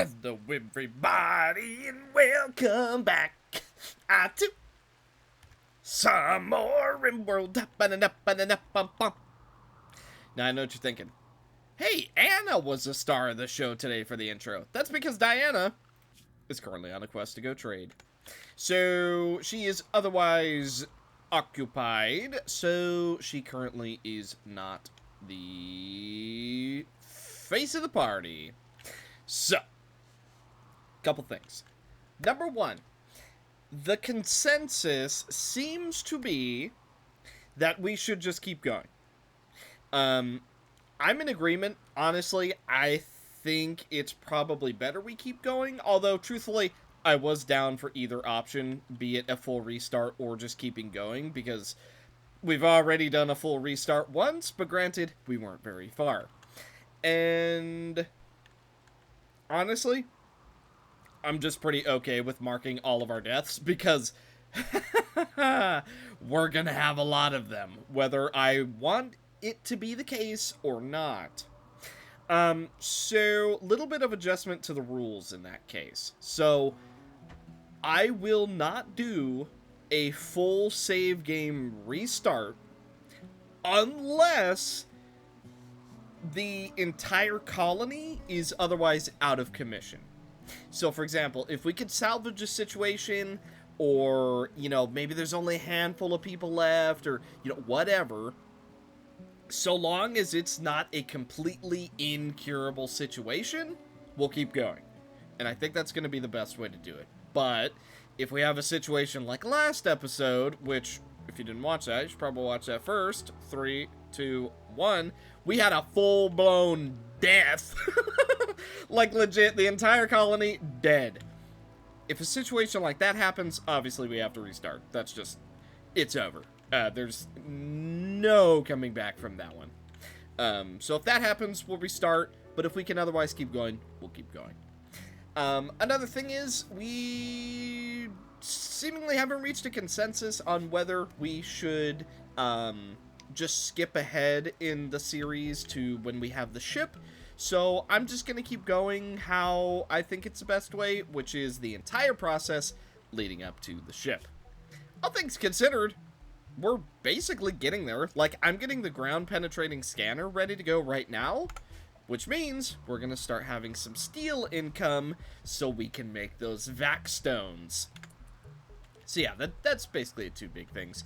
Hello, everybody, and welcome back to some more RimWorld. Now, I know what you're thinking. Hey, Anna was a star of the show today for the intro. That's because Diana is currently on a quest to go trade. So, she is otherwise occupied, so she currently is not the face of the party. So, couple things. Number one, the consensus seems to be that we should just keep going. I'm in agreement. Honestly, I think it's probably better we keep going. Although, truthfully, I was down for either option, be it a full restart or just keeping going, because we've already done a full restart once, but granted, we weren't very far. And honestly, I'm just pretty okay with marking all of our deaths, because we're gonna have a lot of them, whether I want it to be the case or not. So, little bit of adjustment to the rules in that case. So, I will not do a full save game restart unless the entire colony is otherwise out of commission. So, for example, if we could salvage a situation, or, you know, maybe there's only a handful of people left, or, you know, whatever, so long as it's not a completely incurable situation, we'll keep going. And I think that's going to be the best way to do it. But if we have a situation like last episode, which, if you didn't watch that, you should probably watch that first. 3, 2, 1. We had a full-blown death. Like, legit, the entire colony dead. If a situation like that happens, obviously we have to restart. That's just, it's over. There's no coming back from that one. So if that happens, we'll restart. But if we can otherwise keep going, we'll keep going. Another thing is, we seemingly haven't reached a consensus on whether we should just skip ahead in the series to when we have the ship. So I'm just going to keep going how I think it's the best way, which is the entire process leading up to the ship. All things considered, we're basically getting there. Like, I'm getting the ground penetrating scanner ready to go right now, which means we're going to start having some steel income so we can make those vac stones. So yeah, that's basically the two big things.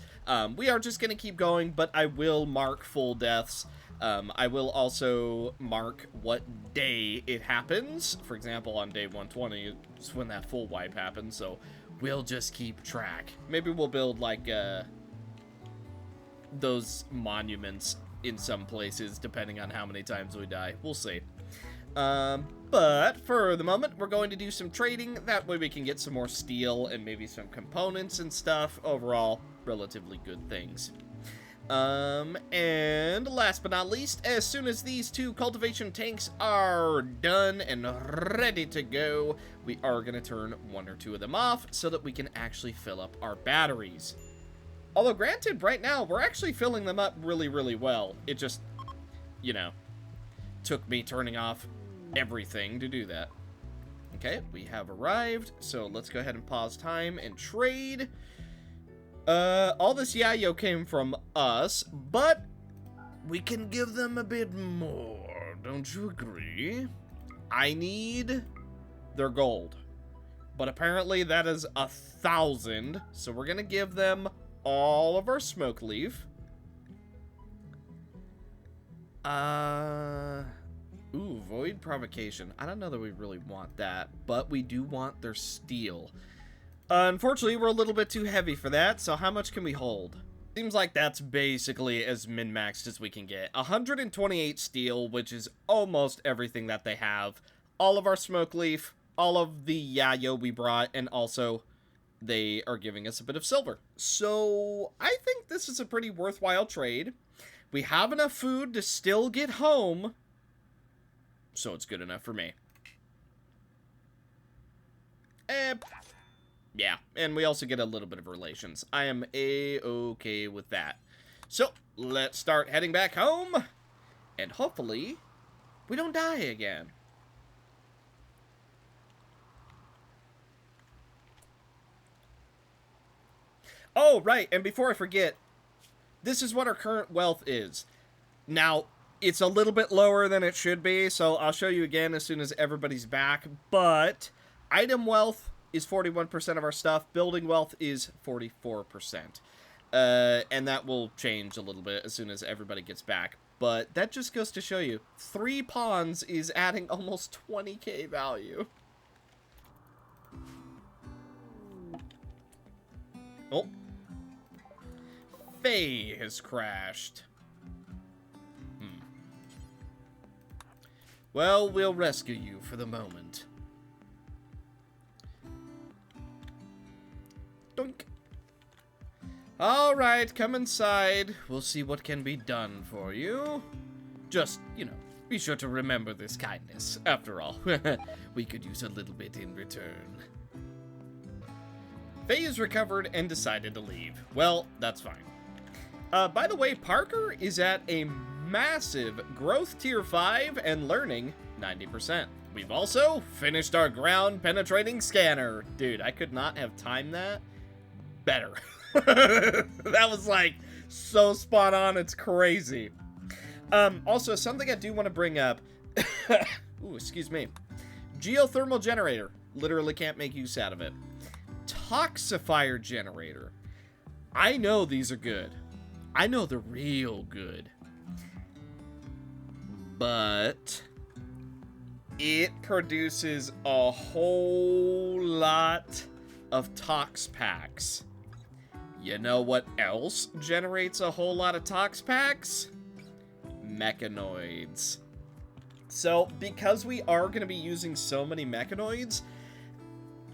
We are just going to keep going, but I will mark full deaths. I will also mark what day it happens. For example, on day 120 is when that full wipe happens, so we'll just keep track. Maybe we'll build, like, those monuments in some places, depending on how many times we die. We'll see. But for the moment, we're going to do some trading. That way we can get some more steel and maybe some components and stuff. Overall, relatively good things. And last but not least, as soon as these two cultivation tanks are done and ready to go, we are going to turn one or two of them off so that we can actually fill up our batteries. Although, granted, right now, we're actually filling them up really, really well. It just, you know, took me turning off everything to do that. Okay, we have arrived, so let's go ahead and pause time and trade. All this yayo came from us, but we can give them a bit more, don't you agree? I need their gold, but apparently that is 1,000, so we're gonna give them all of our smoke leaf. Ooh, void provocation. I don't know that we really want that, but we do want their steel. Unfortunately, we're a little bit too heavy for that, so how much can we hold? Seems like that's basically as min-maxed as we can get. 128 steel, which is almost everything that they have. All of our smoke leaf, all of the yayo we brought, and also they are giving us a bit of silver. So I think this is a pretty worthwhile trade. We have enough food to still get home, so it's good enough for me. Yeah, and we also get a little bit of relations. I am A-okay with that. So, let's start heading back home, and hopefully, we don't die again. Oh, right, and before I forget, this is what our current wealth is. Now, it's a little bit lower than it should be, so I'll show you again as soon as everybody's back, but item wealth is 41% of our stuff, building wealth is 44%. And that will change a little bit as soon as everybody gets back. But that just goes to show you, 3 pawns is adding almost 20k value. Oh. Faye has crashed. Well, we'll rescue you for the moment. Doink. Alright, come inside. We'll see what can be done for you. Just, you know, be sure to remember this kindness. After all, we could use a little bit in return. Faye is recovered and decided to leave. Well, that's fine. By the way, Parker is at a massive growth tier 5 and learning 90%. We've also finished our ground penetrating scanner. Dude, I could not have timed that better. That was like so spot on, it's crazy. Also, something I do want to bring up. Ooh, excuse me. Geothermal generator. Literally can't make use out of it. Toxifier generator. I know these are good. I know they're real good. But it produces a whole lot of tox packs. You know what else generates a whole lot of tox packs? Mechanoids. So, because we are going to be using so many mechanoids,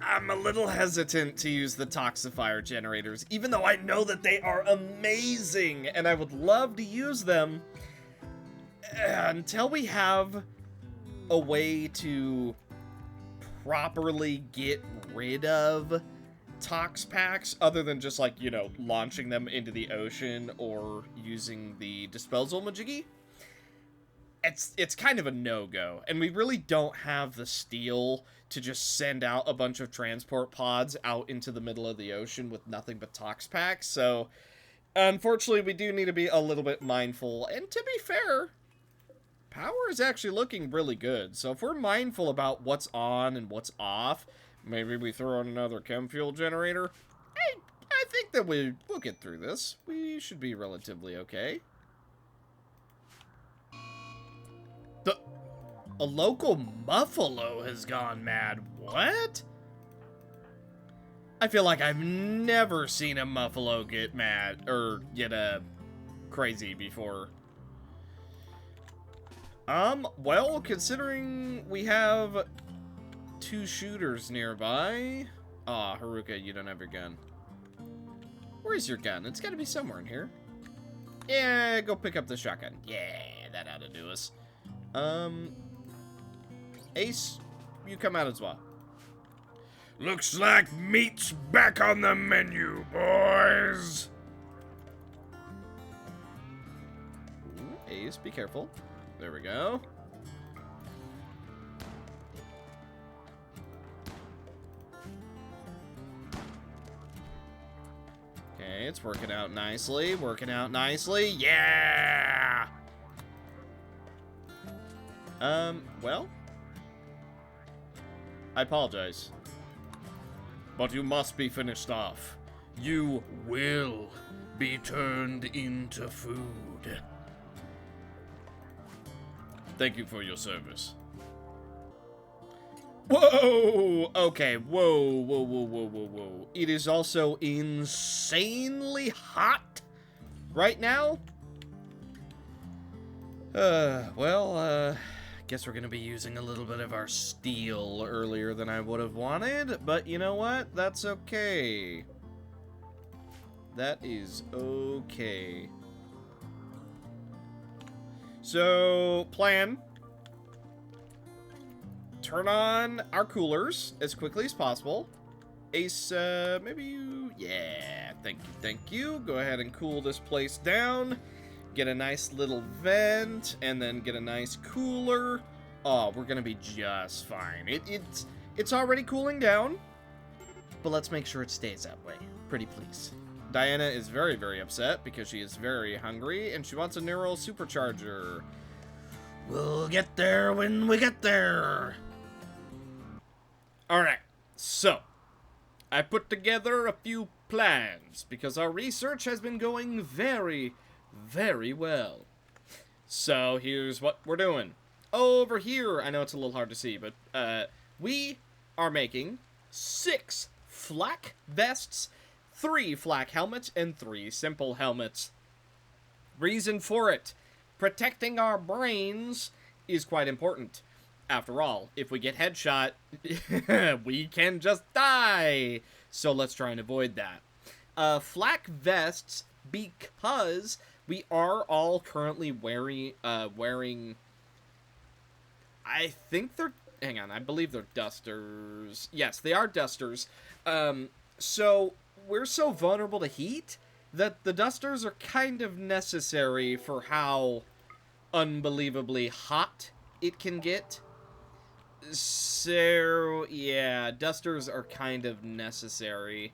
I'm a little hesitant to use the toxifier generators, even though I know that they are amazing, and I would love to use them until we have a way to properly get rid of tox packs, other than just, like, you know, launching them into the ocean or using the disposal majiggy. It's kind of a no-go, and we really don't have the steel to just send out a bunch of transport pods out into the middle of the ocean with nothing but tox packs, so unfortunately we do need to be a little bit mindful, and to be fair, power is actually looking really good, so if we're mindful about what's on and what's off, maybe we throw on another chem fuel generator. I think that we'll get through this. We should be relatively okay. A local muffalo has gone mad. What? I feel like I've never seen a muffalo get mad, or get crazy before. Well, considering we have 2 shooters nearby. Aw, Haruka, you don't have your gun. Where's your gun? It's gotta be somewhere in here. Yeah, go pick up the shotgun. Yeah, that ought to do us. Ace, you come out as well. Looks like meat's back on the menu, boys. Ooh, Ace, be careful. There we go. Okay, it's working out nicely. Working out nicely. Yeah! Well, I apologize, but you must be finished off. You will be turned into food. Thank you for your service. Whoa! Okay, whoa. It is also insanely hot right now. Guess we're gonna be using a little bit of our steel earlier than I would have wanted, but you know what? That's okay. That is okay. So, plan. Turn on our coolers as quickly as possible. Ace, maybe you... Yeah, thank you. Go ahead and cool this place down. Get a nice little vent, and then get a nice cooler. Oh, we're gonna be just fine. It's already cooling down, but let's make sure it stays that way. Pretty please. Diana is very, very upset because she is very hungry and she wants a neural supercharger. We'll get there when we get there. Alright, so I put together a few plans because our research has been going very, very well. So here's what we're doing. Over here, I know it's a little hard to see, but we are making 6 flak vests, 3 flak helmets, and 3 simple helmets. Reason for it: protecting our brains is quite important. After all, if we get headshot, we can just die. So let's try and avoid that. Flak vests, because we are all currently wearing, I think they're, hang on, I believe they're dusters. Yes, they are dusters. So we're so vulnerable to heat that the dusters are kind of necessary for how unbelievably hot it can get. So, yeah, dusters are kind of necessary.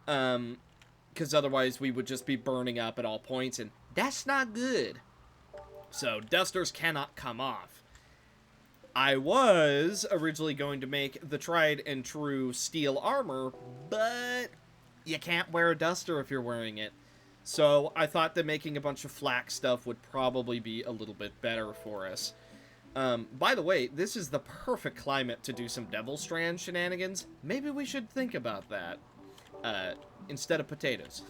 Because otherwise we would just be burning up at all points, and that's not good. So, dusters cannot come off. I was originally going to make the tried and true steel armor, but you can't wear a duster if you're wearing it. So, I thought that making a bunch of flak stuff would probably be a little bit better for us. By the way, this is the perfect climate to do some Devil Strand shenanigans. Maybe we should think about that. Instead of potatoes.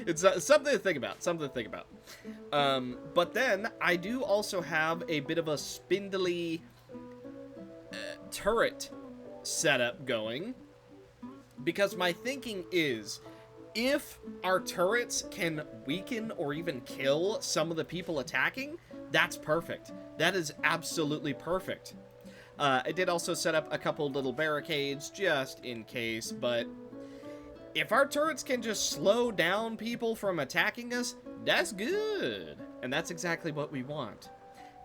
It's something to think about, but then, I do also have a bit of a spindly turret setup going. Because my thinking is, if our turrets can weaken or even kill some of the people attacking, that's perfect. That is absolutely perfect. I did also set up a couple little barricades just in case, but if our turrets can just slow down people from attacking us, that's good. And that's exactly what we want.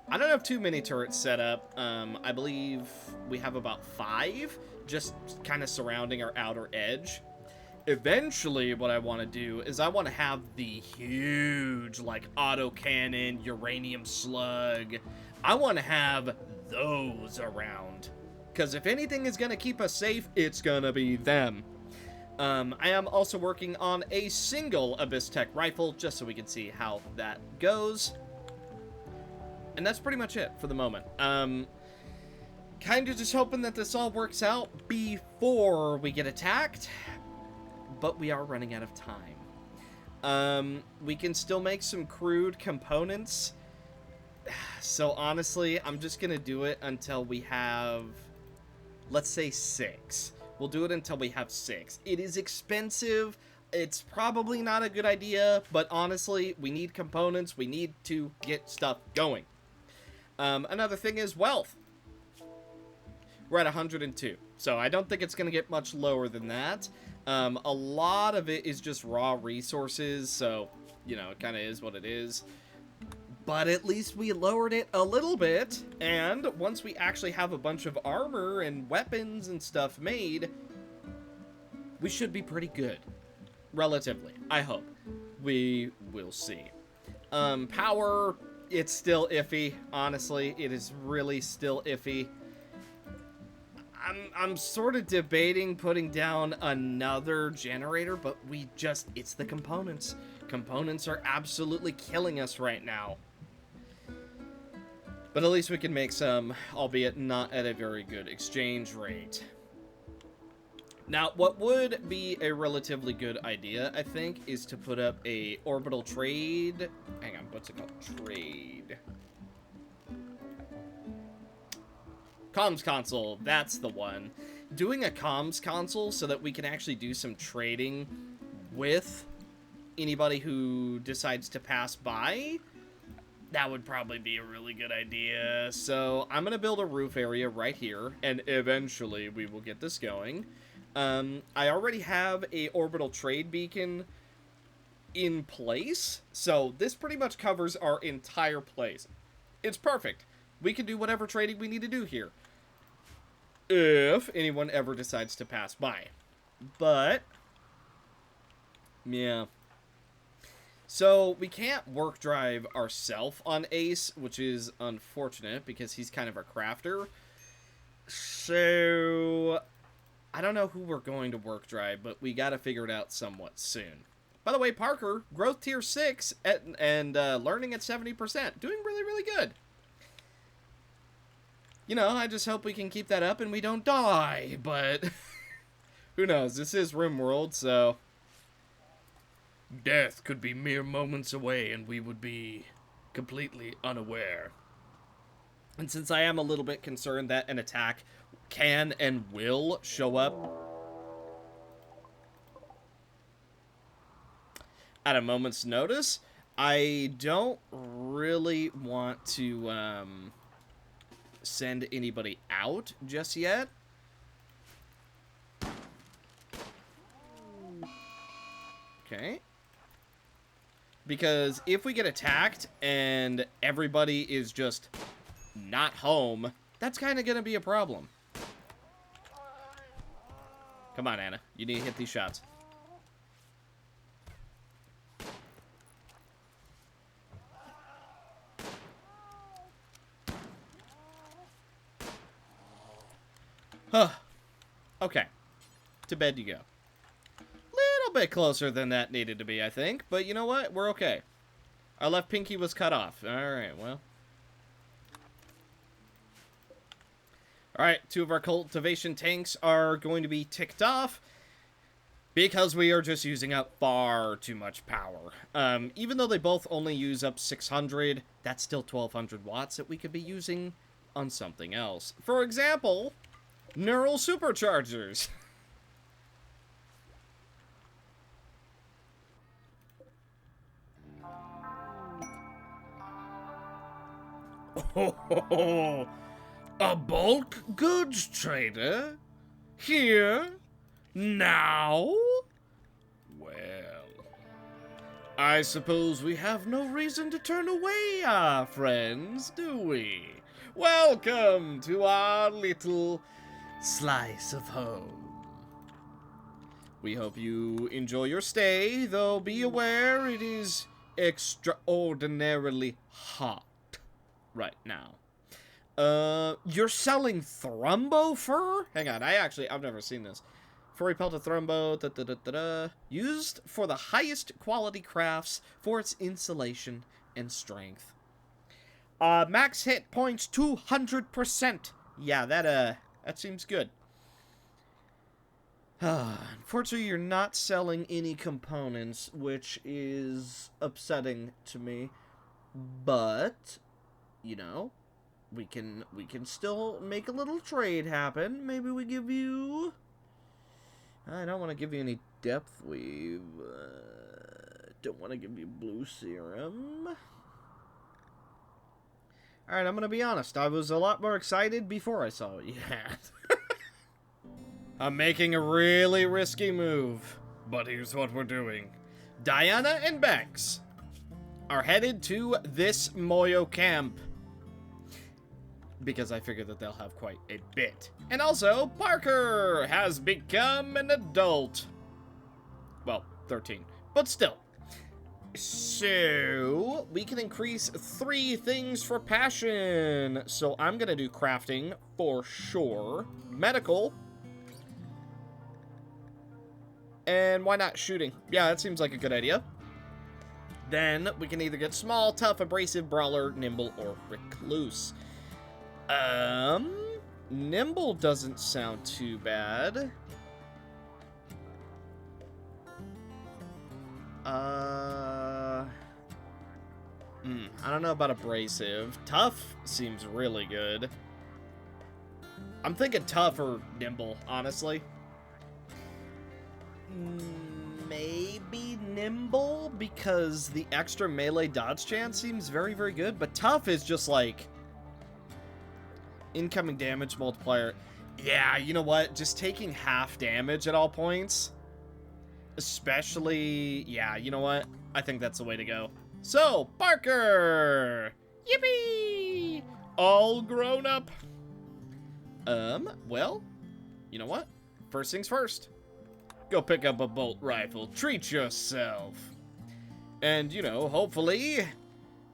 I don't have too many turrets set up. I believe we have about 5, just kind of surrounding our outer edge. Eventually, what I want to do is I want to have the huge, like, autocannon, uranium slug. I want to have those around. Because if anything is going to keep us safe, it's going to be them. I am also working on a single Abyss Tech rifle, just so we can see how that goes. And that's pretty much it for the moment. Kind of just hoping that this all works out before we get attacked. But we are running out of time. We can still make some crude components. So honestly, I'm just going to do it until we have, let's say 6. We'll do it until we have 6. It is expensive. It's probably not a good idea, but honestly, we need components. We need to get stuff going. Another thing is wealth. We're at 102. So I don't think it's going to get much lower than that. A lot of it is just raw resources, so, you know, it kind of is what it is. But at least we lowered it a little bit, and once we actually have a bunch of armor and weapons and stuff made, we should be pretty good. Relatively, I hope. We will see. Power, it's still iffy, honestly. It is really still iffy. I'm sort of debating putting down another generator, but it's the components. Components are absolutely killing us right now. But at least we can make some, albeit not at a very good exchange rate. Now, what would be a relatively good idea, I think, is to put up a orbital trade. Hang on, what's it called? Trade. Comms console, that's the one. Doing a comms console so that we can actually do some trading with anybody who decides to pass by, that would probably be a really good idea. So I'm going to build a roof area right here, and eventually we will get this going. I already have a orbital trade beacon in place, so this pretty much covers our entire place. It's perfect. We can do whatever trading we need to do here, if anyone ever decides to pass by. But Yeah. So, we can't work drive ourselves on Ace, which is unfortunate because he's kind of our crafter. So, I don't know who we're going to work drive, but we gotta figure it out somewhat soon. By the way, Parker, growth tier 6 and learning at 70%. Doing really, really good. You know, I just hope we can keep that up and we don't die, but who knows? This is RimWorld, so Death could be mere moments away and we would be completely unaware. And since I am a little bit concerned that an attack can and will show up at a moment's notice, I don't really want to send anybody out just yet. Okay. Because if we get attacked and everybody is just not home, that's kind of going to be a problem. Come on, Anna. You need to hit these shots. Huh. Okay. To bed you go. Little bit closer than that needed to be, I think. But you know what? We're okay. Our left pinky was cut off. Alright, well. Alright, 2 of our cultivation tanks are going to be ticked off because we are just using up far too much power. Even though they both only use up 600, that's still 1200 watts that we could be using on something else. For example, neural superchargers. Oh, a bulk goods trader? Here? Now? Well, I suppose we have no reason to turn away our friends, do we? Welcome to our little slice of home. We hope you enjoy your stay, though be aware it is extraordinarily hot right now. You're selling Thrumbo fur? Hang on, I've never seen this. Furry pelted Thrumbo, used for the highest quality crafts for its insulation and strength. Max hit points 200%. Yeah, that seems good. Unfortunately, you're not selling any components, which is upsetting to me. But, you know, we can still make a little trade happen. Maybe we give you... I don't want to give you any depth weave. Don't want to give you blue serum. Alright, I'm going to be honest. I was a lot more excited before I saw what you had. I'm making a really risky move. But here's what we're doing. Diana and Bex are headed to this Moyo camp. Because I figure that they'll have quite a bit. And also, Parker has become an adult. Well, 13. But still. So, we can increase 3 things for passion. So, I'm going to do crafting for sure. Medical. And why not shooting? Yeah, that seems like a good idea. Then, we can either get small, tough, abrasive, brawler, nimble, or recluse. Nimble doesn't sound too bad. I don't know about abrasive. Tough seems really good. I'm thinking tough or nimble, honestly. Maybe nimble, because the extra melee dodge chance seems very, very good. But tough is just like... incoming damage multiplier. Yeah, you know what? Just taking half damage at all points. Especially... yeah, you know what? I think that's the way to go. So, Parker! Yippee! All grown up. Well, you know what? First things first. Go pick up a bolt rifle. Treat yourself. And, you know, hopefully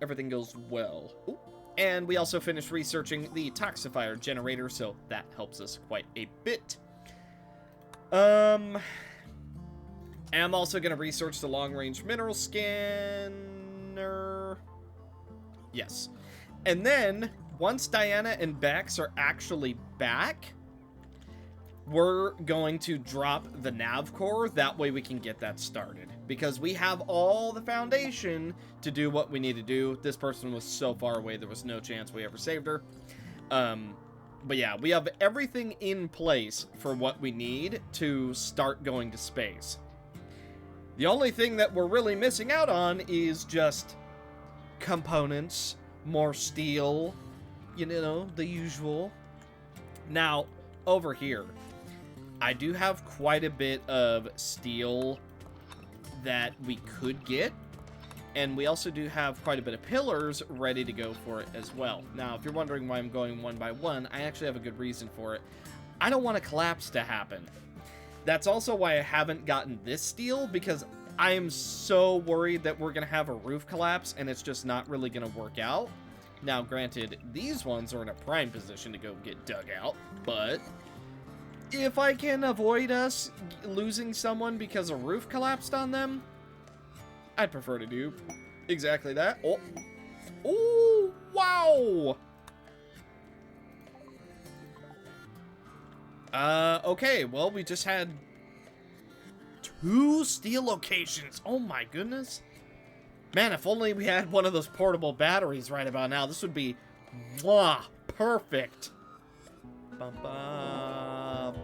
everything goes well. Ooh. And we also finished researching the toxifier generator, so that helps us quite a bit. I'm also going to research the long-range mineral scanner. Yes. And then, once Diana and Bex are actually back, we're going to drop the nav core. That way we can get that started. Because we have all the foundation to do what we need to do. This person was so far away, there was no chance we ever saved her. But yeah, we have everything in place for what we need to start going to space. The only thing that we're really missing out on is just components, more steel, you know, the usual. Now, over here, I do have quite a bit of steel that we could get, and we also do have quite a bit of pillars ready to go for it as well. Now, if you're wondering why I'm going one by one, I actually have a good reason for it. I don't want a collapse to happen. That's also why I haven't gotten this steel, because I am so worried that we're going to have a roof collapse, and it's just not really going to work out. Now, granted, these ones are in a prime position to go get dug out, but if I can avoid us losing someone because a roof collapsed on them, I'd prefer to do exactly that. Oh, oh, wow. Okay, well, we just had 2 steel locations. Oh my goodness. Man, if only we had one of those portable batteries right about now, this would be mwah, perfect. Bum, bum.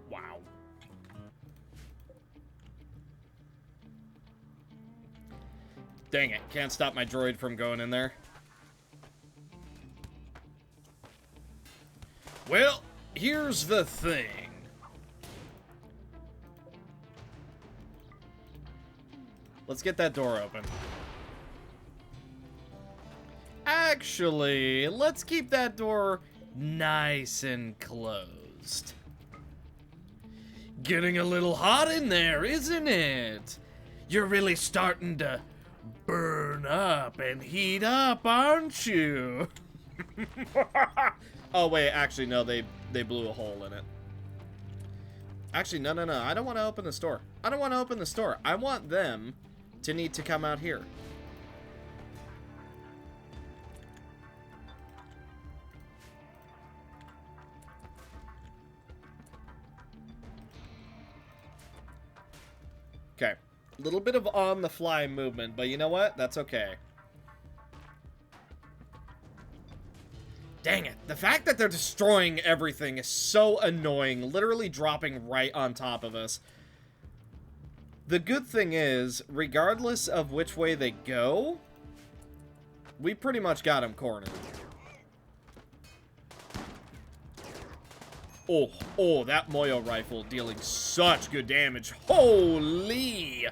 Wow. Dang it, can't stop my droid from going in there. Well, here's the thing. Let's get that door open. Actually, let's keep that door nice and closed. Getting a little hot in there, isn't it? You're really starting to burn up and heat up, aren't you? Oh, wait, actually, no, they blew a hole in it. Actually, no. I don't want to open the store. I don't want to open the store. I want them to need to come out here. Okay. A little bit of on-the-fly movement, but you know what? That's okay. Dang it. The fact that they're destroying everything is so annoying, literally dropping right on top of us. The good thing is, regardless of which way they go, we pretty much got them cornered. Oh, that Moyo rifle dealing such good damage. Holy!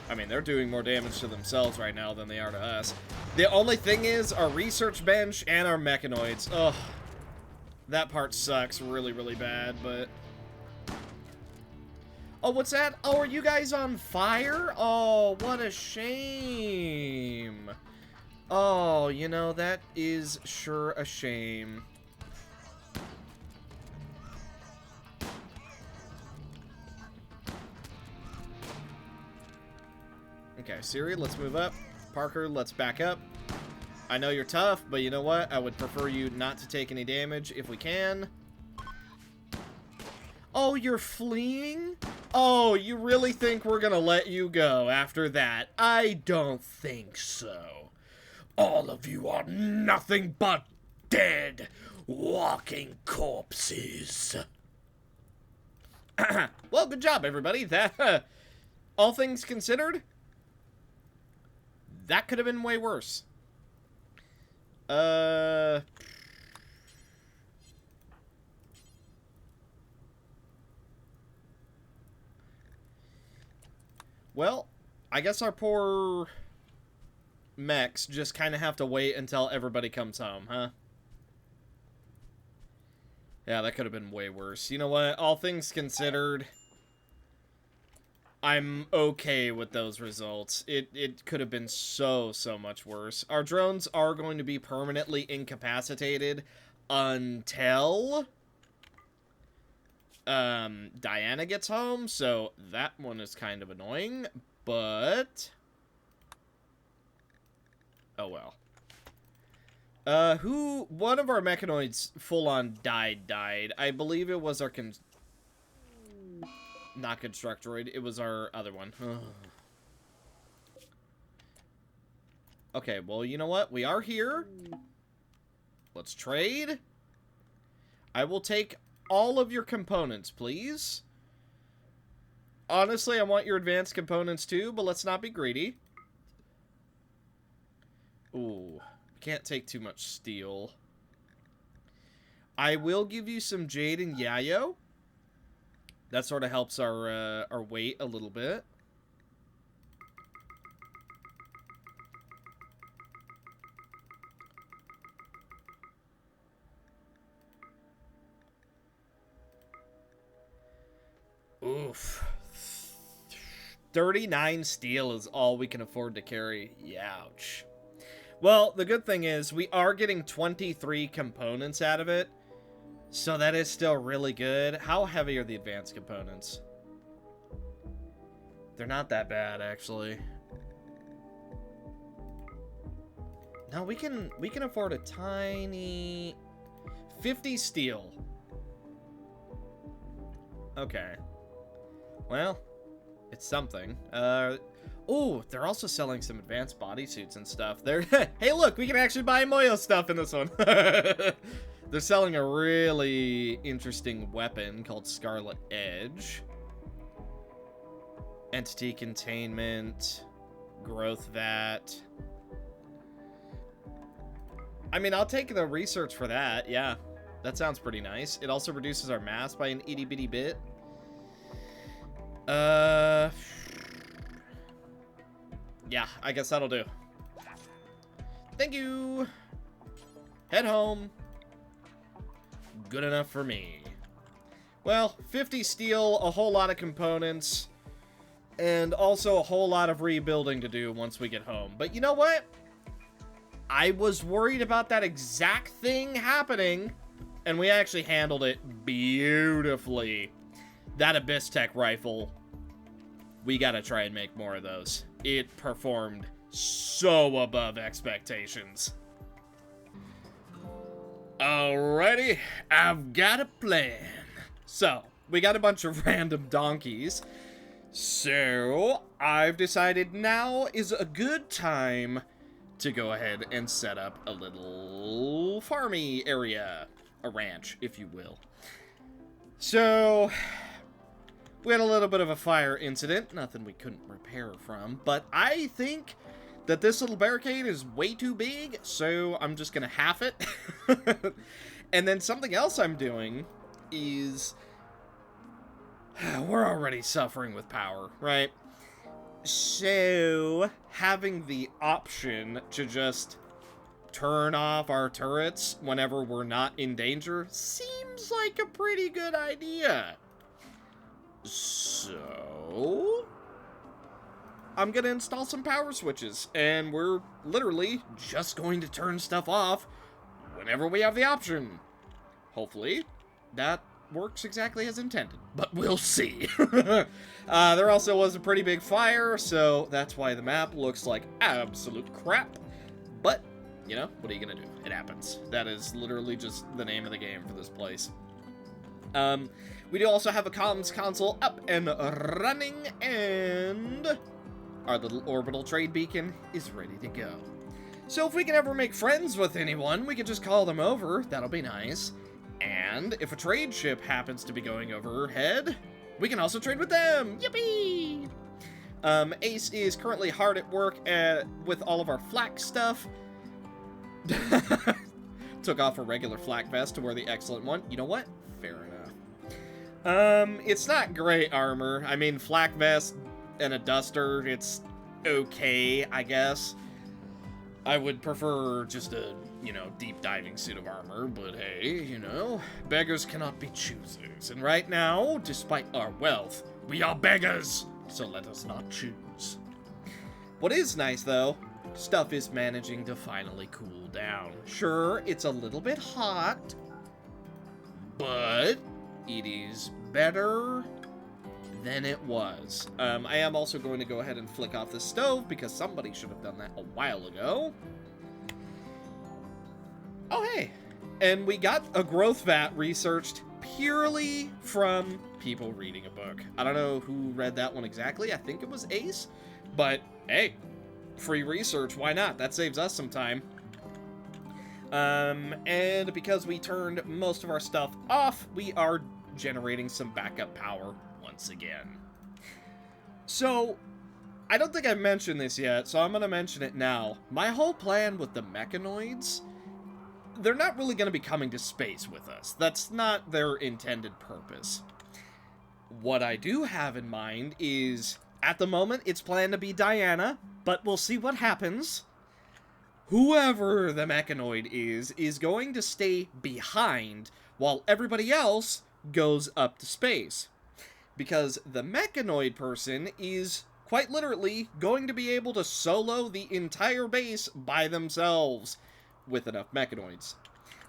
I mean, they're doing more damage to themselves right now than they are to us. The only thing is, our research bench and our mechanoids. Ugh. That part sucks really, really bad, but... Oh, what's that? Oh, are you guys on fire? Oh, what a shame. Oh, you know, that is sure a shame. Okay, Siri, let's move up. Parker, let's back up. I know you're tough, but you know what? I would prefer you not to take any damage if we can. Oh, you're fleeing? Oh, you really think we're gonna let you go after that? I don't think so. All of you are nothing but dead, walking corpses. Well, good job, everybody. That, all things considered, that could have been way worse. Uh... Well, I guess our poor mechs just kind of have to wait until everybody comes home, huh? Yeah, that could have been way worse. You know what? All things considered, I'm okay with those results. It could have been so much worse. Our drones are going to be permanently incapacitated until Diana gets home, so that one is kind of annoying, but oh well. One of our mechanoids full-on died. I believe it was our not Constructoroid, it was our other one. Okay, well, you know what? We are here. Let's trade. I will take all of your components, please. Honestly, I want your advanced components too, but let's not be greedy. Ooh, can't take too much steel. I will give you some jade and yayo. That sort of helps our weight a little bit. Oof. 39 steel is all we can afford to carry. Youch. Well, the good thing is we are getting 23 components out of it. So that is still really good. How heavy are the advanced components? They're not that bad, actually. No, we can afford a tiny 50 steel. Okay. Well, it's something. Oh, they're also selling some advanced bodysuits and stuff. They're hey, look, we can actually buy Moyos stuff in this one. They're selling a really interesting weapon called Scarlet Edge. Entity containment, growth vat. I mean, I'll take the research for that. Yeah, that sounds pretty nice. It also reduces our mass by an itty bitty bit. Yeah, I guess that'll do. Thank you. Head home. Good enough for me. Well, 50 steel, a whole lot of components, and also a whole lot of rebuilding to do once we get home. But you know what? I was worried about that exact thing happening, and we actually handled it beautifully. That Abyss Tech rifle, we gotta try and make more of those. It performed so above expectations. Alrighty, I've got a plan. So, we got a bunch of random donkeys. So, I've decided now is a good time to go ahead and set up a little farmy area. A ranch, if you will. So, we had a little bit of a fire incident. Nothing we couldn't repair from. But I think that this little barricade is way too big, so I'm just gonna half it. And then something else I'm doing is... we're already suffering with power, right? So, having the option to just turn off our turrets whenever we're not in danger seems like a pretty good idea. So, I'm gonna install some power switches, and we're literally just going to turn stuff off whenever we have the option. Hopefully, that works exactly as intended, but we'll see. There also was a pretty big fire, so that's why the map looks like absolute crap. But, you know, what are you gonna do? It happens. That is literally just the name of the game for this place. We do also have a comms console up and running, and our little orbital trade beacon is ready to go. So if we can ever make friends with anyone, we can just call them over. That'll be nice. And if a trade ship happens to be going overhead, we can also trade with them. Yippee! Ace is currently hard at work with all of our flak stuff. Took off a regular flak vest to wear the excellent one. You know what? Fair enough. It's not great armor. I mean, flak vest and a duster, it's okay, I guess. I would prefer just a, deep diving suit of armor, but hey, beggars cannot be choosers. And right now, despite our wealth, we are beggars, so let us not choose. What is nice, though, stuff is managing to finally cool down. Sure, it's a little bit hot, but it is better than it was. I am also going to go ahead and flick off the stove because somebody should have done that a while ago. Oh, hey. And we got a growth vat researched purely from people reading a book. I don't know who read that one exactly. I think it was Ace. But, hey, free research. Why not? That saves us some time. And because we turned most of our stuff off, we are generating some backup power once again. So, I don't think I've mentioned this yet, so I'm going to mention it now. My whole plan with the mechanoids, they're not really going to be coming to space with us. That's not their intended purpose. What I do have in mind is, at the moment, it's planned to be Diana, but we'll see what happens. Whoever the mechanoid is going to stay behind while everybody else goes up to space. Because the mechanoid person is quite literally going to be able to solo the entire base by themselves with enough mechanoids.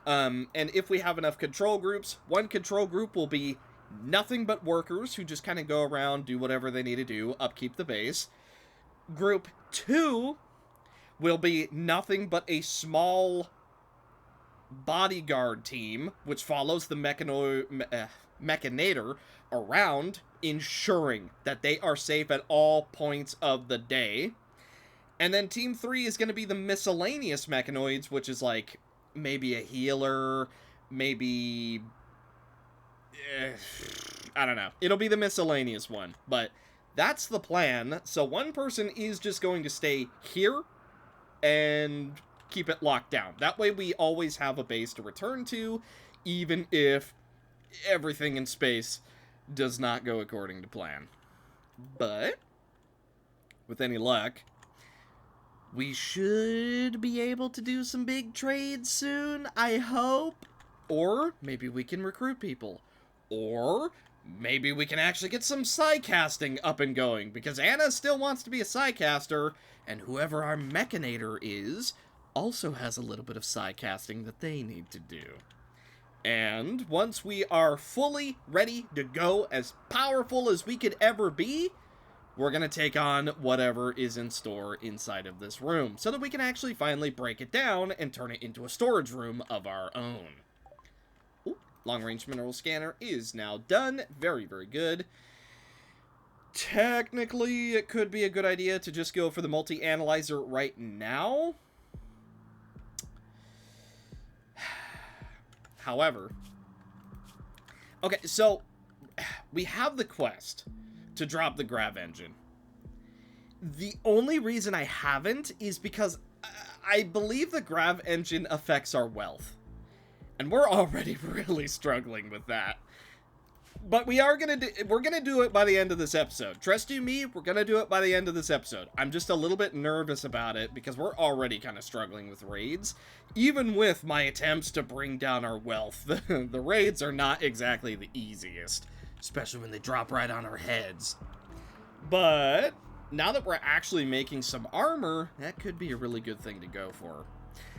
And if we have enough control groups, one control group will be nothing but workers who just kind of go around, do whatever they need to do, upkeep the base. Group 2 will be nothing but a small bodyguard team, which follows the mechanator around, ensuring that they are safe at all points of the day. And then Team 3 is going to be the miscellaneous mechanoids, which is like maybe a healer, maybe... I don't know. It'll be the miscellaneous one, but that's the plan. So one person is just going to stay here and keep it locked down. That way we always have a base to return to, even if everything in space does not go according to plan. But, with any luck, we should be able to do some big trades soon, I hope. Or maybe we can recruit people. Or maybe we can actually get some psycasting up and going, because Anna still wants to be a psycaster, and whoever our mechanator is also has a little bit of psycasting that they need to do. And once we are fully ready to go, as powerful as we could ever be, we're going to take on whatever is in store inside of this room, so that we can actually finally break it down and turn it into a storage room of our own. Ooh, long-range mineral scanner is now done. Very, very good. Technically, it could be a good idea to just go for the multi-analyzer right now. However, okay, so we have the quest to drop the grav engine. The only reason I haven't is because I believe the grav engine affects our wealth. And we're already really struggling with that. But we're gonna do it by the end of this episode. Trust you me, we're gonna do it by the end of this episode. I'm just a little bit nervous about it because we're already kind of struggling with raids. Even with my attempts to bring down our wealth, the raids are not exactly the easiest. Especially when they drop right on our heads. But now that we're actually making some armor, that could be a really good thing to go for.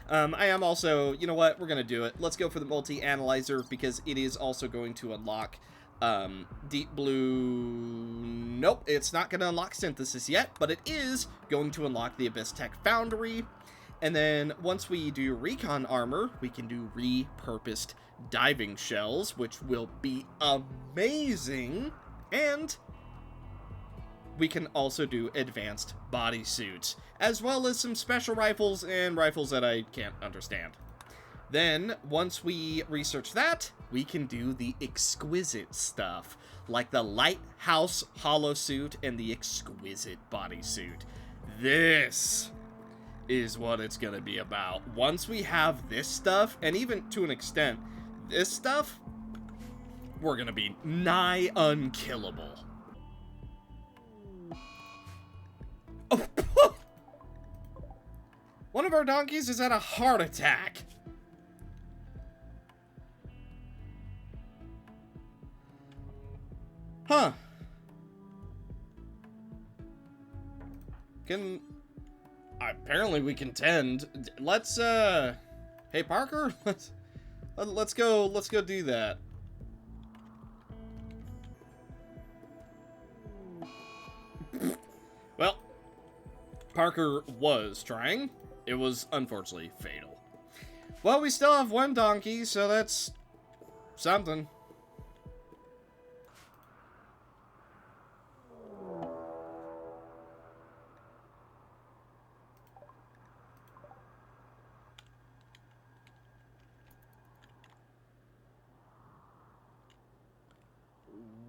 I am also, you know what, we're gonna do it. Let's go for the multi-analyzer because it is also going to unlock deep blue. Nope, it's not going to unlock synthesis yet, but it is going to unlock the Abyss Tech Foundry. And then once we do recon armor, we can do repurposed diving shells, which will be amazing. And we can also do advanced bodysuits, as well as some special rifles and rifles that I can't understand. Then, once we research that, we can do the exquisite stuff, like the Lighthouse Holosuit and the exquisite bodysuit. This is what it's gonna be about. Once we have this stuff, and even to an extent, this stuff, we're gonna be nigh unkillable. Oh, one of our donkeys has had a heart attack. Huh. Apparently we can tend. Let's, hey Parker, let's go do that. Well, Parker was trying. It was unfortunately fatal. Well, we still have one donkey, so that's something.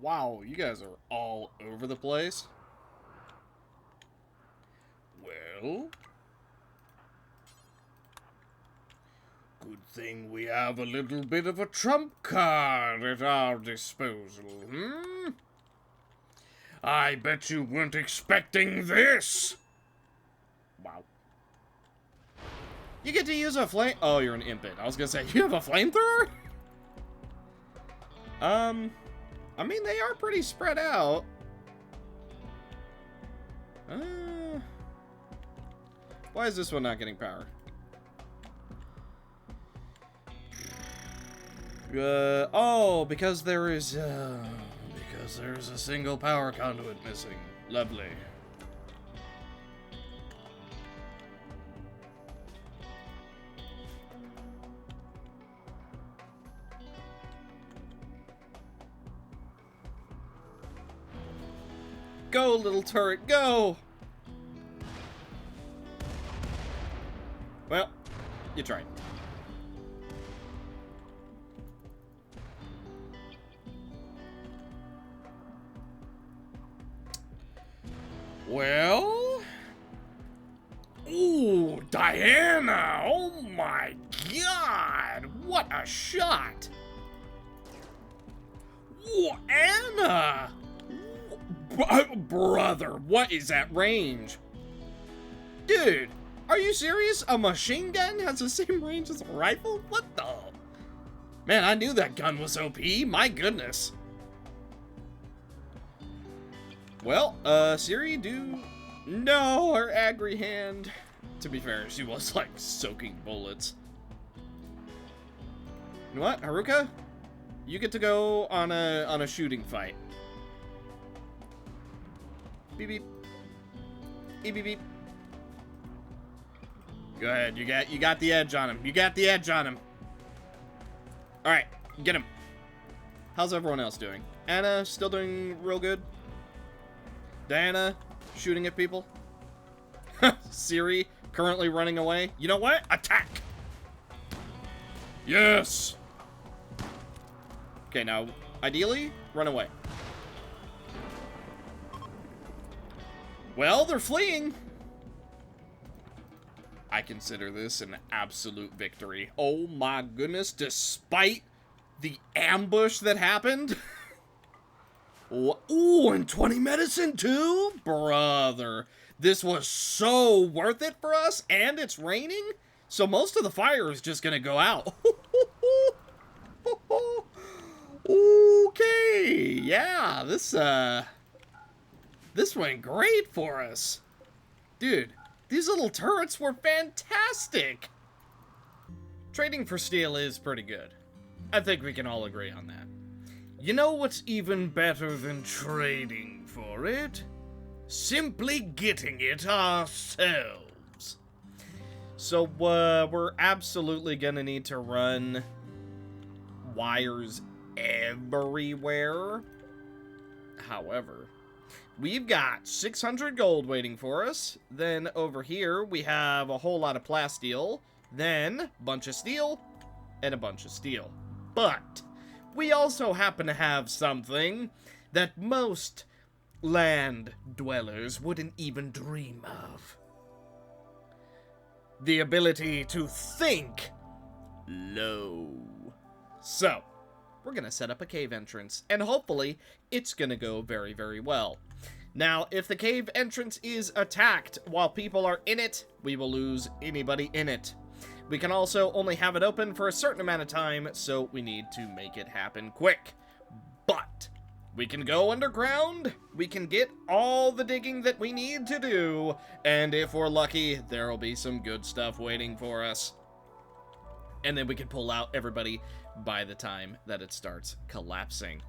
Wow, you guys are all over the place. Well, good thing we have a little bit of a trump card at our disposal, hmm? I bet you weren't expecting this! Wow. You get to use a flame- Oh, you're an impet. I was gonna say, you have a flamethrower? I mean, they are pretty spread out. Why is this one not getting power? Oh, because there's a single power conduit missing. Lovely. Go, little turret, go! Well, you tried. Well? Ooh, Diana! Oh my god! What a shot! Ooh, Anna! Brother, what is that range? Dude, are you serious? A machine gun has the same range as a rifle? What the? Man, I knew that gun was OP. My goodness. Well, Siri, do... No, her agri hand. To be fair, she was, like, soaking bullets. You know what, Haruka? You get to go on a shooting fight. Beep beep. Beep beep beep. Go ahead, you got the edge on him. You got the edge on him. Alright, get him. How's everyone else doing? Anna still doing real good? Diana shooting at people? Siri currently running away. You know what? Attack! Yes! Okay, now, ideally, run away. Well, they're fleeing. I consider this an absolute victory. Oh my goodness, despite the ambush that happened. Ooh, and 20 medicine too? Brother, this was so worth it for us, and it's raining, so most of the fire is just gonna go out. Okay, yeah, this went great for us. Dude, these little turrets were fantastic. Trading for steel is pretty good. I think we can all agree on that. You know what's even better than trading for it? Simply getting it ourselves. So, we're absolutely gonna need to run wires everywhere. However, we've got 600 gold waiting for us. Then over here, we have a whole lot of plasteel. Then, a bunch of steel, and a bunch of steel. But we also happen to have something that most land dwellers wouldn't even dream of. the ability to think low. So, we're gonna set up a cave entrance, and hopefully, it's gonna go very, very well. Now, if the cave entrance is attacked while people are in it, we will lose anybody in it. We can also only have it open for a certain amount of time, so we need to make it happen quick. But we can go underground, we can get all the digging that we need to do, and if we're lucky, there will be some good stuff waiting for us. And then we can pull out everybody by the time that it starts collapsing.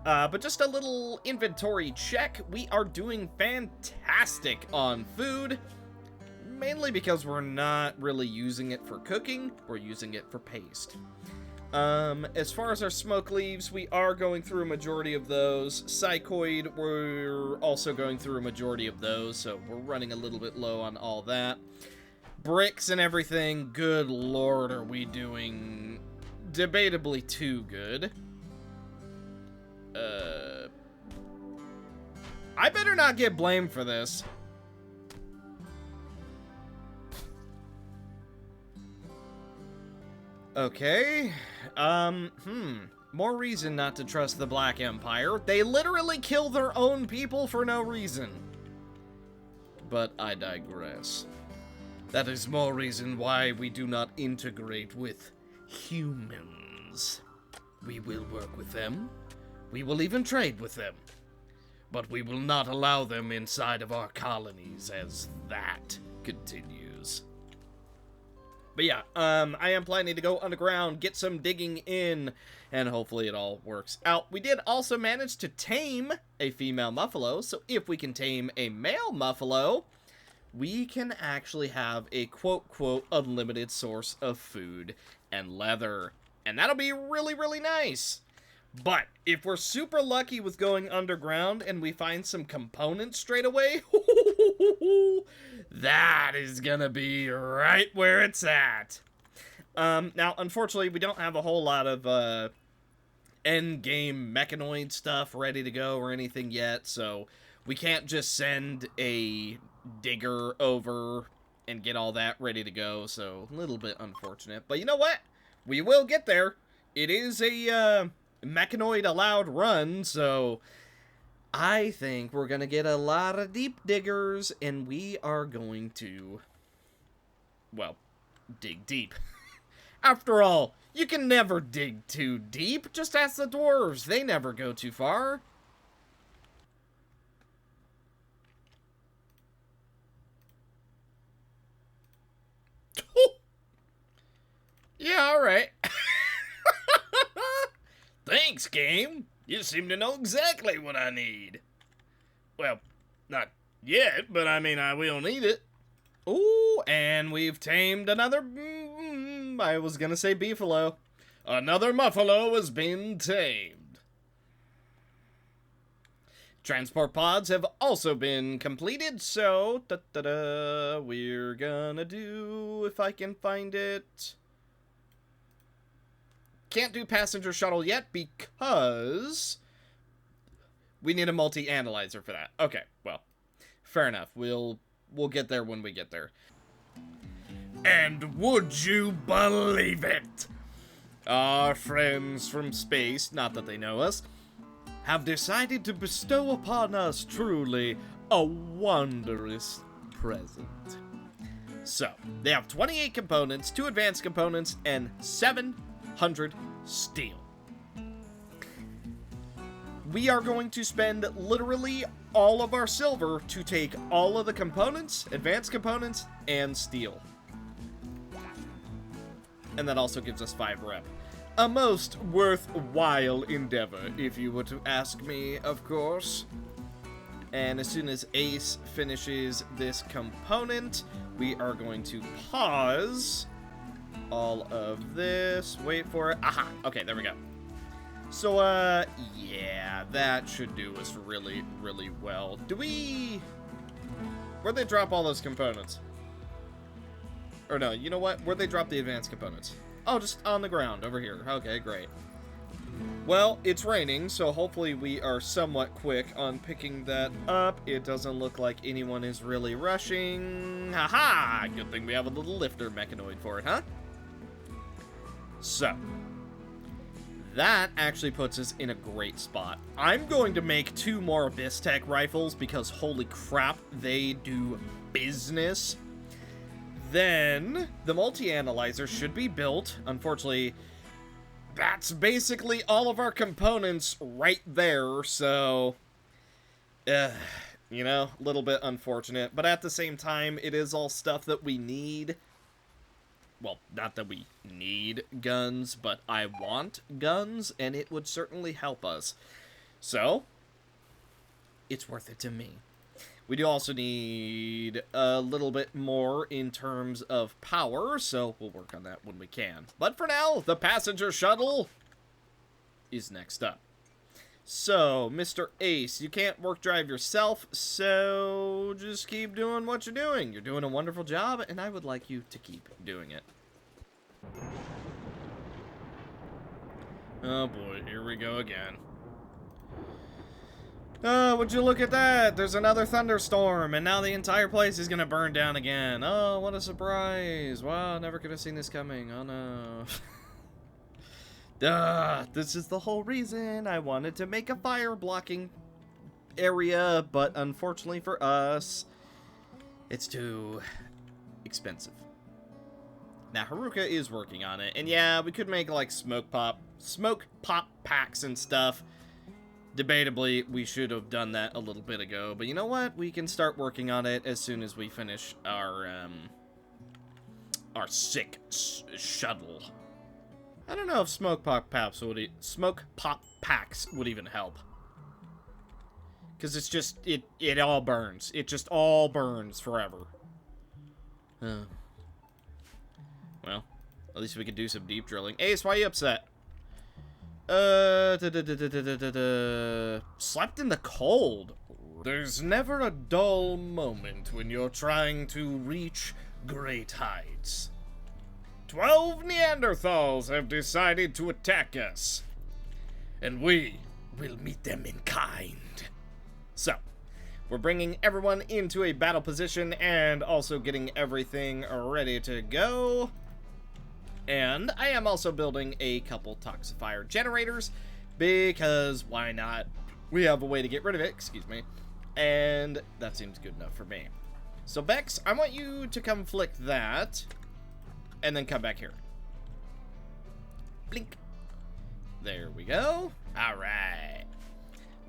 But just a little inventory check. We are doing fantastic on food, mainly because we're not really using it for cooking, we're using it for paste. As far as our smoke leaves, we are going through a majority of those. Psychoid, we're also going through a majority of those, so we're running a little bit low on all that. Bricks and everything, good lord, are we doing debatably too good. I better not get blamed for this. Okay, more reason not to trust the Black Empire. They literally kill their own people for no reason. But I digress. That is more reason why we do not integrate with humans. We will work with them. We will even trade with them. But we will not allow them inside of our colonies as that continues. But yeah, I am planning to go underground, get some digging in, and hopefully it all works out. We did also manage to tame a female muffalo, so if we can tame a male muffalo, we can actually have a quote-quote unlimited source of food and leather. And that'll be really, really nice. But if we're super lucky with going underground and we find some components straight away, that is gonna be right where it's at. Now, unfortunately, we don't have a whole lot of end-game mechanoid stuff ready to go or anything yet, so we can't just send a digger over and get all that ready to go, so a little bit unfortunate. But you know what? We will get there. It is a mechanoid allowed run, so I think we're gonna get a lot of deep diggers, and we are going to, well, dig deep. After all, you can never dig too deep. Just ask the dwarves. They never go too far. Yeah, alright. Thanks, game. You seem to know exactly what I need. Well, not yet, but I mean, I will need it. Ooh, and we've tamed another... I was gonna say beefalo. Another muffalo has been tamed. Transport pods have also been completed, so... we're gonna do... if I can find it... Can't do passenger shuttle yet because we need a multi-analyzer for that. Okay, well, fair enough. We'll get there when we get there. And would you believe it? Our friends from space, not that they know us, have decided to bestow upon us truly a wondrous present. So, they have 28 components, 2 advanced components, and 700 steel. We are going to spend literally all of our silver to take all of the components, advanced components, and steel. And that also gives us 5 rep. A most worthwhile endeavor, if you were to ask me, of course. And as soon as Ace finishes this component, we are going to pause all of this. Wait for it. Aha! Okay, there we go. So, yeah, that should do us really, really well. Do we... Where'd they drop all those components? Or no, you know what? Where'd they drop the advanced components? Oh, just on the ground over here. Okay, great. Well, it's raining, so hopefully we are somewhat quick on picking that up. It doesn't look like anyone is really rushing. Haha! Good thing we have a little lifter mechanoid for it, huh? So, that actually puts us in a great spot. I'm going to make 2 more Abyss Tech rifles because holy crap, they do business. Then, the multi-analyzer should be built. Unfortunately, that's basically all of our components right there, so, you know, a little bit unfortunate. But at the same time, it is all stuff that we need. Well, not that we need guns, but I want guns, and it would certainly help us. So, it's worth it to me. We do also need a little bit more in terms of power, so we'll work on that when we can. But for now, the passenger shuttle is next up. So, Mr. Ace, you can't work drive yourself, so just keep doing what you're doing. You're doing a wonderful job, and I would like you to keep doing it. Oh boy, here we go again. Oh, would you look at that? There's another thunderstorm, and now the entire place is gonna burn down again. Oh, what a surprise. Wow, never could have seen this coming. Oh no. Duh, this is the whole reason I wanted to make a fire blocking area, but unfortunately for us, it's too expensive. Now, Haruka is working on it, and yeah, we could make like smoke pop packs and stuff. Debatably, we should have done that a little bit ago, but you know what? We can start working on it as soon as we finish our sick shuttle. I don't know if smoke pop packs would even help, because it's just it all burns. It just all burns forever. Well, at least we can do some deep drilling. Ace, why are you upset? Slept in the cold. There's never a dull moment when you're trying to reach great heights. 12 Neanderthals have decided to attack us, and we will meet them in kind. So, we're bringing everyone into a battle position and also getting everything ready to go. And I am also building a couple toxifier generators, because why not? We have a way to get rid of it, excuse me, and that seems good enough for me. So Bex, I want you to come flick that, and then come back here. Blink. There we go. All right.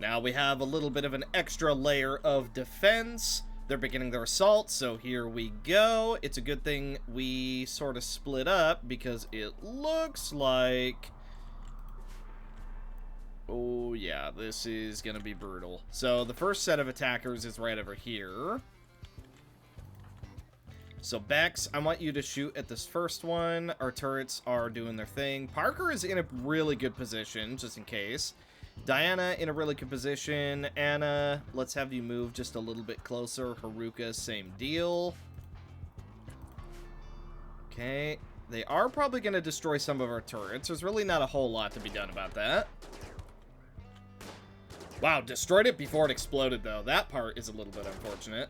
Now we have a little bit of an extra layer of defense. They're beginning their assault, so here we go. It's a good thing we sort of split up, because it looks like... oh yeah, this is gonna be brutal. So the first set of attackers is right over here. So Bex, I want you to shoot at this first one. Our turrets are doing their thing. Parker is in a really good position, just in case. Diana in a really good position. Anna, let's have you move just a little bit closer. Haruka, same deal. Okay. They are probably going to destroy some of our turrets. There's really not a whole lot to be done about that. Wow, destroyed it before it exploded, though. That part is a little bit unfortunate.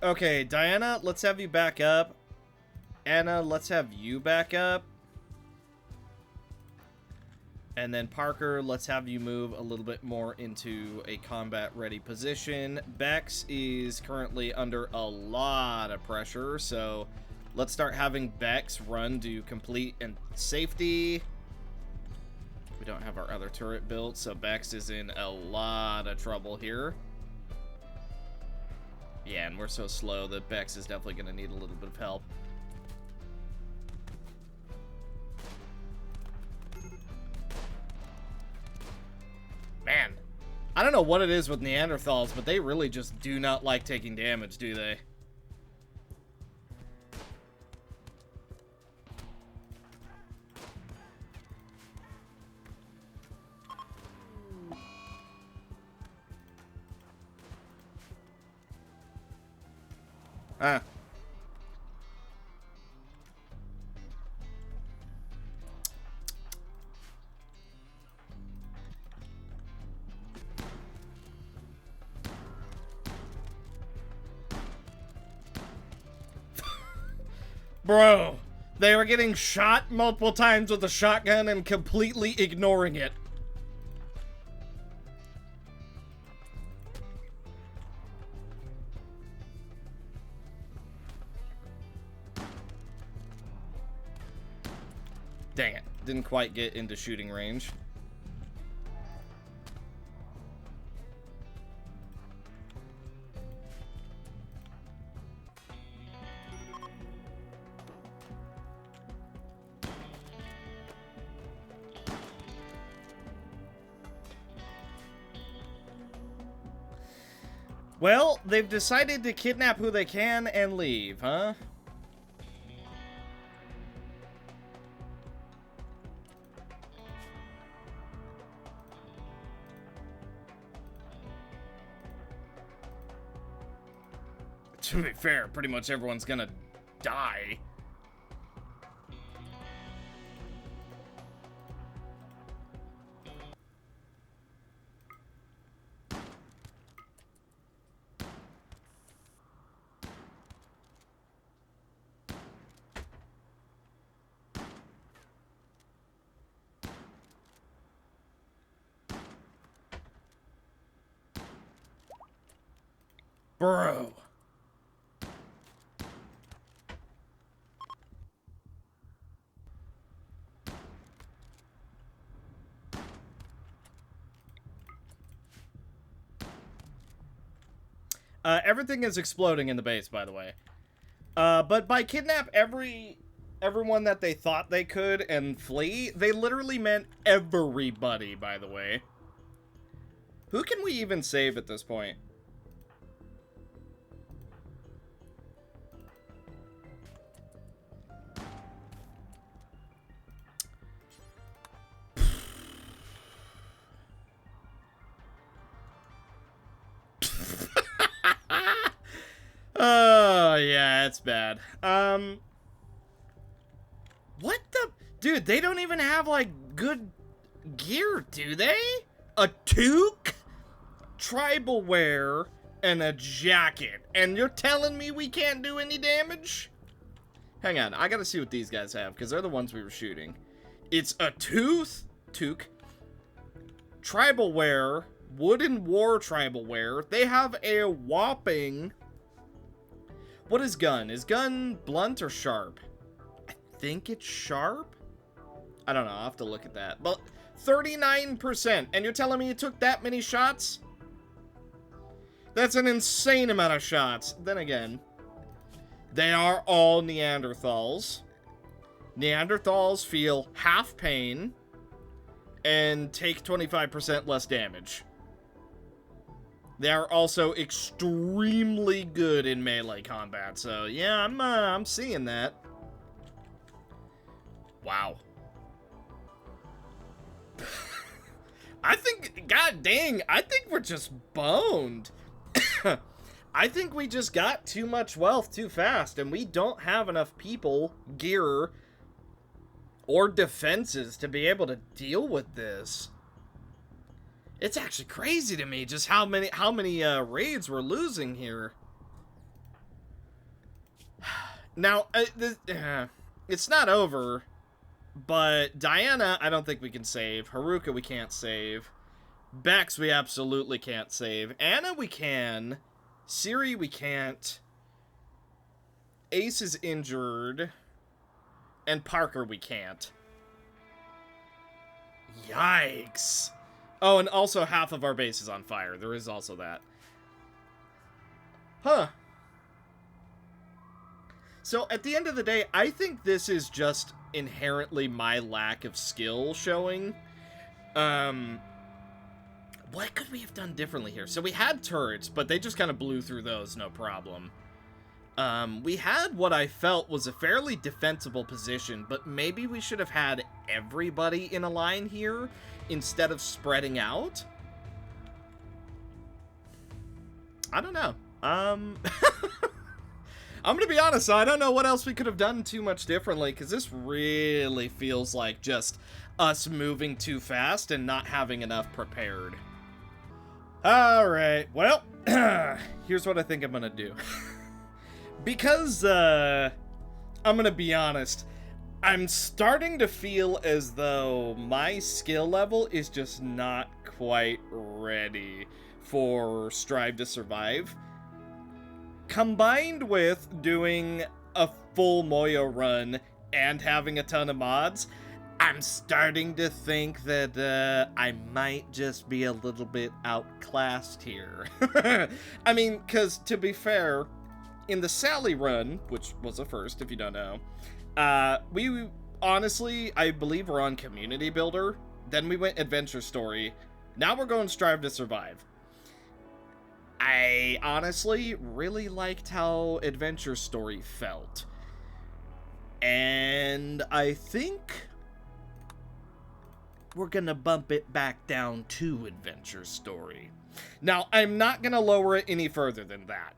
Okay, Diana, let's have you back up. Anna, let's have you back up. And then Parker, let's have you move a little bit more into a combat-ready position. Bex is currently under a lot of pressure, so let's start having Bex run to complete and safety. We don't have our other turret built, so Bex is in a lot of trouble here. Yeah, and we're so slow that Bex is definitely going to need a little bit of help. Man, I don't know what it is with Neanderthals, but they really just do not like taking damage, do they? Bro, they were getting shot multiple times with a shotgun and completely ignoring it. Dang it. Didn't quite get into shooting range. Well, they've decided to kidnap who they can and leave, huh? To be fair, pretty much everyone's gonna die. Bro. Everything is exploding in the base, by the way. But by kidnap everyone that they thought they could and flee, they literally meant everybody, by the way. Who can we even save at this point? Oh, yeah, it's bad. What the? Dude, they don't even have, like, good gear, do they? A toque, tribal wear, and a jacket. And you're telling me we can't do any damage? Hang on, I gotta see what these guys have, because they're the ones we were shooting. It's a toque, tribal wear, wooden war tribal wear. They have a whopping... What is gun? Is gun blunt or sharp? I think it's sharp? I don't know, I'll have to look at that. But 39%, and you're telling me you took that many shots? That's an insane amount of shots. Then again, they are all Neanderthals. Neanderthals feel half pain and take 25% less damage. They are also extremely good in melee combat, so yeah, I'm seeing that. Wow. I think, god dang, I think we're just boned. I think we just got too much wealth too fast, and we don't have enough people, gear, or defenses to be able to deal with this. It's actually crazy to me just how many raids we're losing here. Now, it's not over, but Diana, I don't think we can save. Haruka, we can't save. Bex, we absolutely can't save. Anna, we can. Siri, we can't. Ace is injured. And Parker, we can't. Yikes. Oh, and also half of our base is on fire. There is also that. Huh. So, at the end of the day, I think this is just inherently my lack of skill showing. What could we have done differently here? So we had turrets, but they just kind of blew through those, no problem. We had what I felt was a fairly defensible position, but maybe we should have had everybody in a line here instead of spreading out. I don't know. I'm gonna be honest, I don't know what else we could have done too much differently, because this really feels like just us moving too fast and not having enough prepared. Alright, well, here's what I think I'm gonna do. Because, I'm gonna be honest. I'm starting to feel as though my skill level is just not quite ready for Strive to Survive. Combined with doing a full Moyo run and having a ton of mods, I'm starting to think that I might just be a little bit outclassed here. I mean, because to be fair, in the Sally run, which was a first if you don't know, we honestly, I believe we're on Community Builder, then we went Adventure Story, now we're going Strive to Survive. I honestly really liked how Adventure Story felt. And I think we're gonna bump it back down to Adventure Story. Now, I'm not gonna lower it any further than that.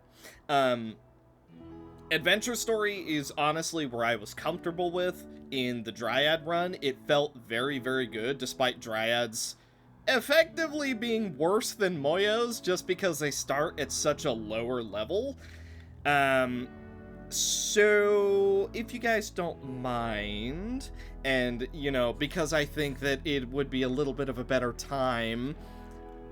Adventure Story is honestly where I was comfortable with in the Dryad run. It felt very, very good, despite Dryads effectively being worse than Moyos, just because they start at such a lower level. So, if you guys don't mind, and, you know, because I think that it would be a little bit of a better time,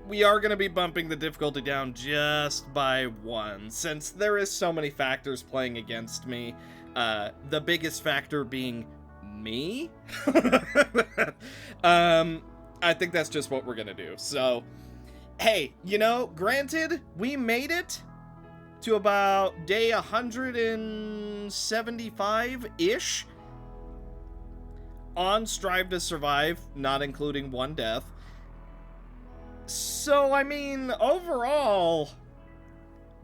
we are going to be bumping the difficulty down just by one, since there is so many factors playing against me. The biggest factor being me. I think that's just what we're going to do. So, hey, you know, granted, we made it to about day 175-ish on Strive to Survive, not including one death. So, I mean, overall,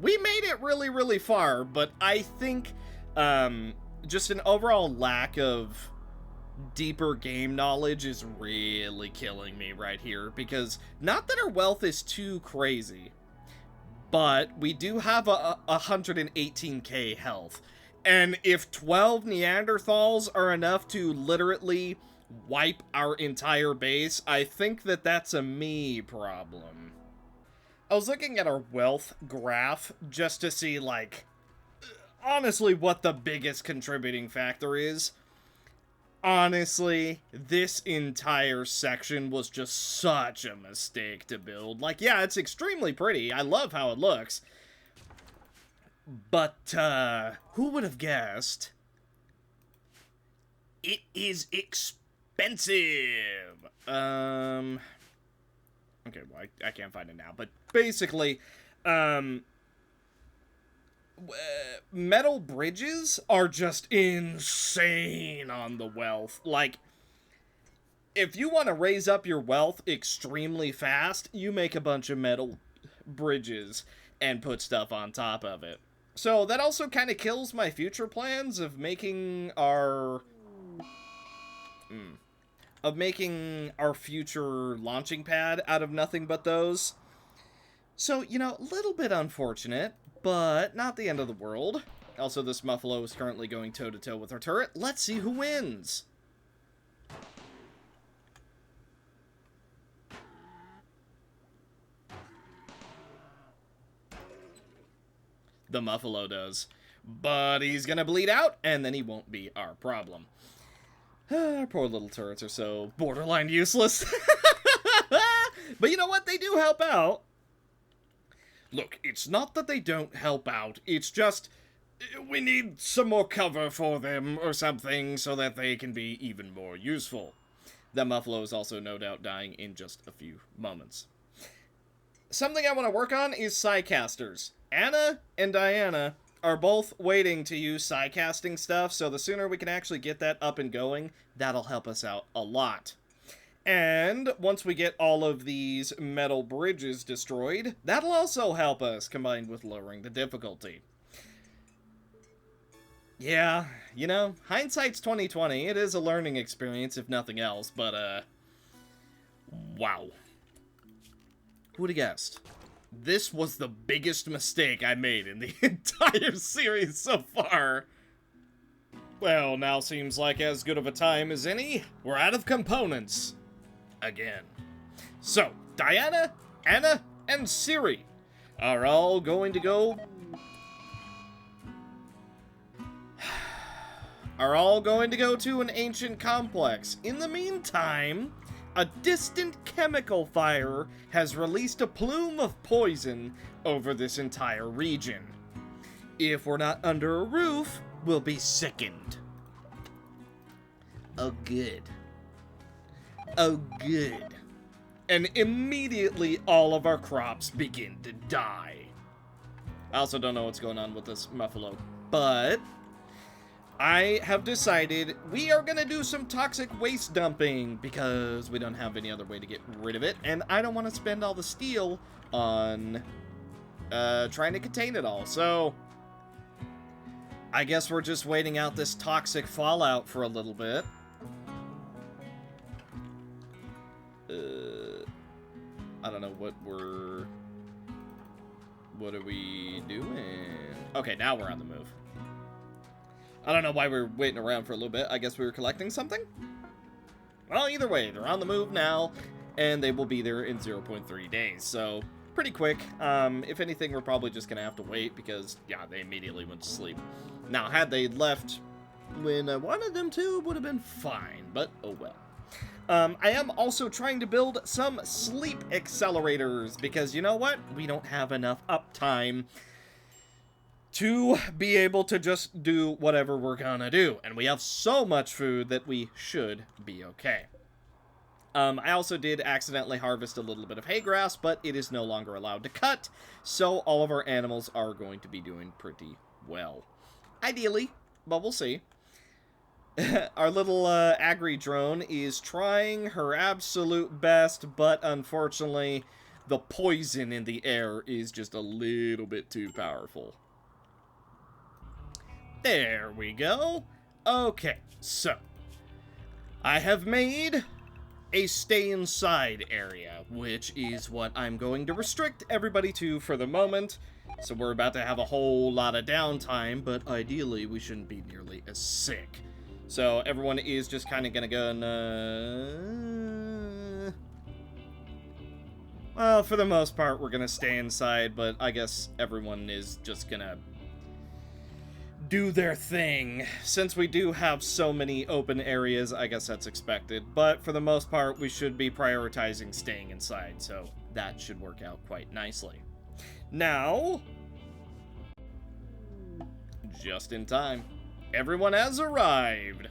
we made it really, really far, but I think just an overall lack of deeper game knowledge is really killing me right here, because not that our wealth is too crazy, but we do have a 118k health, and if 12 Neanderthals are enough to literally wipe our entire base, I think that that's a me problem. I was looking at our wealth graph just to see, like, honestly what the biggest contributing factor is. Honestly, this entire section was just such a mistake to build. Like, yeah, it's extremely pretty. I love how it looks. But, who would have guessed? It is expensive. Okay, well, I can't find it now. But basically, metal bridges are just insane on the wealth. Like, if you want to raise up your wealth extremely fast, you make a bunch of metal bridges and put stuff on top of it. So that also kind of kills my future plans of making our future launching pad out of nothing but those. So, you know, a little bit unfortunate, but not the end of the world. Also, this Muffalo is currently going toe-to-toe with our turret. Let's see who wins. The Muffalo does. But he's gonna bleed out, and then he won't be our problem. Our poor little turrets are so borderline useless. But you know what? They do help out. Look, it's not that they don't help out. It's just we need some more cover for them or something so that they can be even more useful. The Muffalo is also no doubt dying in just a few moments. Something I want to work on is Psycasters. Anna and Diana are both waiting to use Psycasting stuff, so the sooner we can actually get that up and going, that'll help us out a lot. And once we get all of these metal bridges destroyed, that'll also help us, combined with lowering the difficulty. Yeah, you know, hindsight's 20/20. It is a learning experience, if nothing else, but, wow. Who would have guessed? This was the biggest mistake I made in the entire series so far. Well, now seems like as good of a time as any. We're out of components. Again. So, Diana, Anna, and Siri are all going to go are all going to go to an ancient complex. In the meantime, a distant chemical fire has released a plume of poison over this entire region. If we're not under a roof, we'll be sickened. Oh, good. Oh, good. And immediately all of our crops begin to die. I also don't know what's going on with this Muffalo, but I have decided we are going to do some toxic waste dumping because we don't have any other way to get rid of it, and I don't want to spend all the steel on trying to contain it all. So I guess we're just waiting out this toxic fallout for a little bit. I don't know what are we doing? Okay, now we're on the move. I don't know why we're waiting around for a little bit. I guess we were collecting something? Well, either way, they're on the move now, and they will be there in 0.3 days, so pretty quick. If anything, we're probably just gonna have to wait because, yeah, they immediately went to sleep. Now, had they left when I wanted them to, it would have been fine, but oh well. I am also trying to build some sleep accelerators because, you know what? We don't have enough uptime to be able to just do whatever we're gonna do. And we have so much food that we should be okay. I also did accidentally harvest a little bit of hay grass, but it is no longer allowed to cut, so all of our animals are going to be doing pretty well. Ideally, but we'll see. Our little agri drone is trying her absolute best, but unfortunately, the poison in the air is just a little bit too powerful. There we go. Okay, so I have made a stay inside area, which is what I'm going to restrict everybody to for the moment. So we're about to have a whole lot of downtime, but ideally we shouldn't be nearly as sick. So everyone is just kind of going to go and, well, for the most part, we're going to stay inside, but I guess everyone is just going to do their thing. Since we do have so many open areas, I guess that's expected. But for the most part, we should be prioritizing staying inside, so that should work out quite nicely. Now, just in time. Everyone has arrived.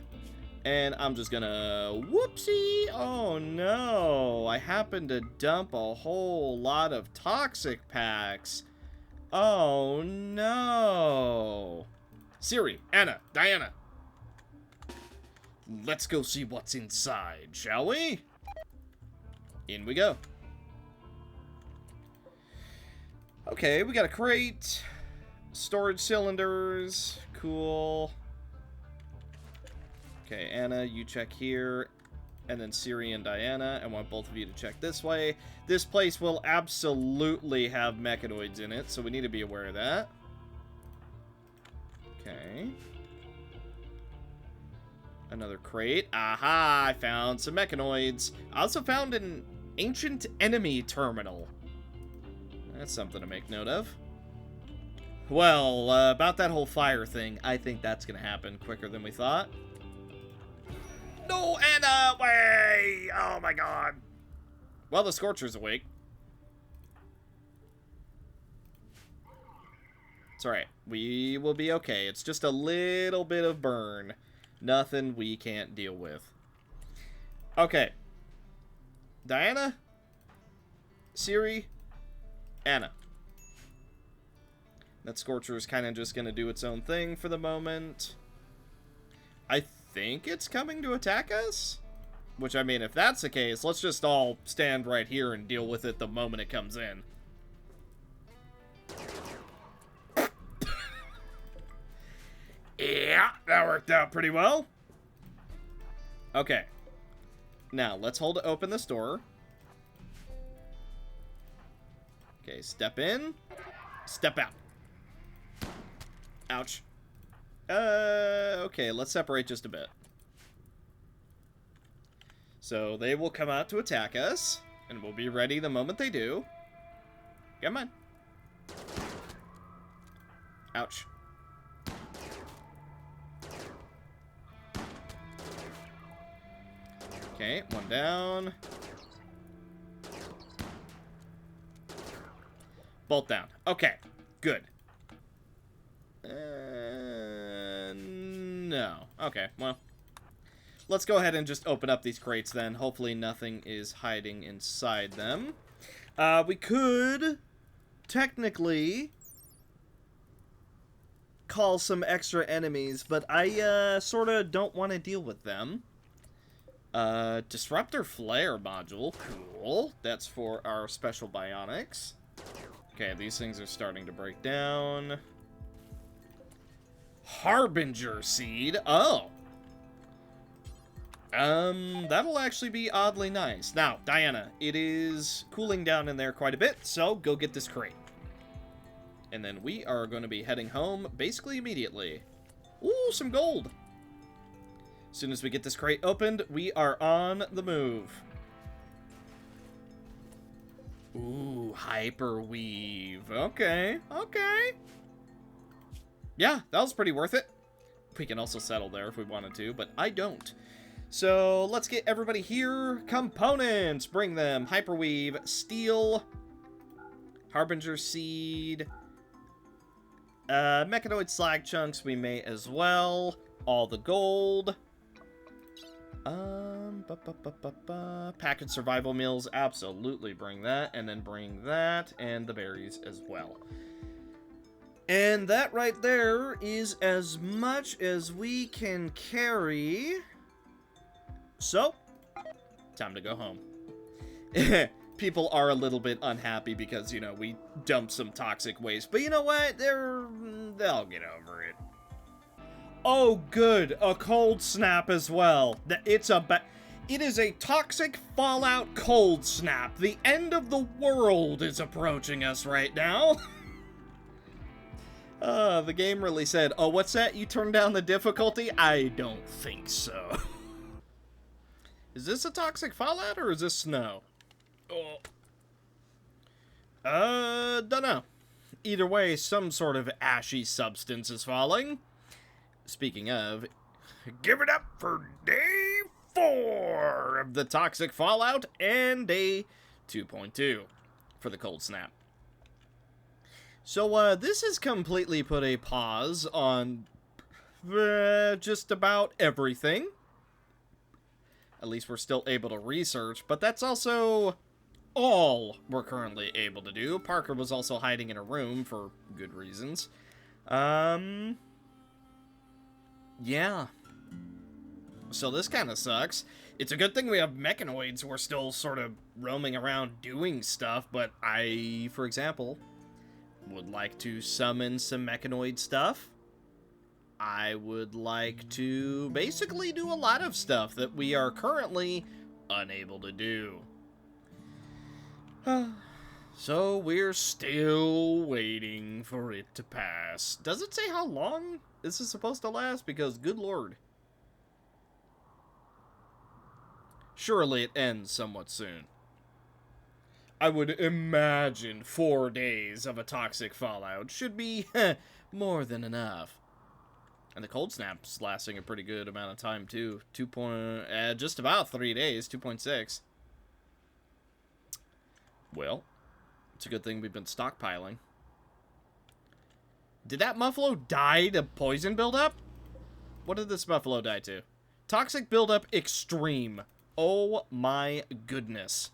And I'm just gonna... Whoopsie! Oh no! I happened to dump a whole lot of toxic packs. Oh no! Siri, Anna, Diana. Let's go see what's inside, shall we? In we go. Okay, we got a crate. Storage cylinders. Cool. Okay, Anna, you check here. And then Siri and Diana, I want both of you to check this way. This place will absolutely have mechanoids in it, so we need to be aware of that. Okay. Another crate. Aha, I found some mechanoids. I also found an ancient enemy terminal. That's something to make note of. Well, about that whole fire thing, I think that's going to happen quicker than we thought. No, Anna, way! Oh my god. Well, the Scorcher's awake. It's alright. We will be okay. It's just a little bit of burn. Nothing we can't deal with. Okay. Diana? Siri? Anna. That Scorcher is kind of just going to do its own thing for the moment. I think it's coming to attack us? Which, I mean, if that's the case, let's just all stand right here and deal with it the moment it comes in. Yeah, that worked out pretty well. Okay. Now, let's hold open this door. Okay, step in. Step out. Ouch. Okay, let's separate just a bit. So, they will come out to attack us, and we'll be ready the moment they do. Come on. Ouch. Okay, one down. Bolt down. Okay, good. No. Okay, well. Let's go ahead and just open up these crates then. Hopefully nothing is hiding inside them. We could technically call some extra enemies, but I sort of don't want to deal with them. Disruptor Flare module. Cool. That's for our special bionics. Okay, these things are starting to break down. Harbinger Seed. Oh. That'll actually be oddly nice. Now, Diana, it is cooling down in there quite a bit, so go get this crate. And then we are going to be heading home basically immediately. Ooh, some gold. As soon as we get this crate opened, we are on the move. Ooh, hyperweave. Okay, okay. Yeah, that was pretty worth it. We can also settle there if we wanted to, but I don't. So, let's get everybody here. Components! Bring them. Hyperweave, steel, Harbinger Seed, Mechanoid Slag Chunks we may as well. All the gold. Packaged survival meals, absolutely bring that. And then bring that, and the berries as well. And that right there is as much as we can carry. So, time to go home. People are a little bit unhappy because, you know, we dumped some toxic waste. But you know what? They'll get over it. Oh, good. A cold snap as well. It is a toxic fallout cold snap. The end of the world is approaching us right now. The game really said, oh, what's that? You turned down the difficulty? I don't think so. Is this a toxic fallout or is this snow? Dunno. Either way, some sort of ashy substance is falling. Speaking of, give it up for day 4 of the toxic fallout and day 2.2 for the cold snap. So, this has completely put a pause on just about everything. At least we're still able to research, but that's also all we're currently able to do. Parker was also hiding in a room for good reasons. Yeah. So this kind of sucks. It's a good thing we have mechanoids who are still sort of roaming around doing stuff, but I, for example, would like to summon some mechanoid stuff. I would like to basically do a lot of stuff that we are currently unable to do. So we're still waiting for it to pass. Does it say how long this is supposed to last? Because, good lord. Surely it ends somewhat soon. I would imagine 4 days of a toxic fallout should be more than enough. And the cold snap's lasting a pretty good amount of time, too. Just about 3 days, 2.6. Well, it's a good thing we've been stockpiling. Did that Muffalo die to poison buildup? What did this Muffalo die to? Toxic buildup extreme. Oh my goodness.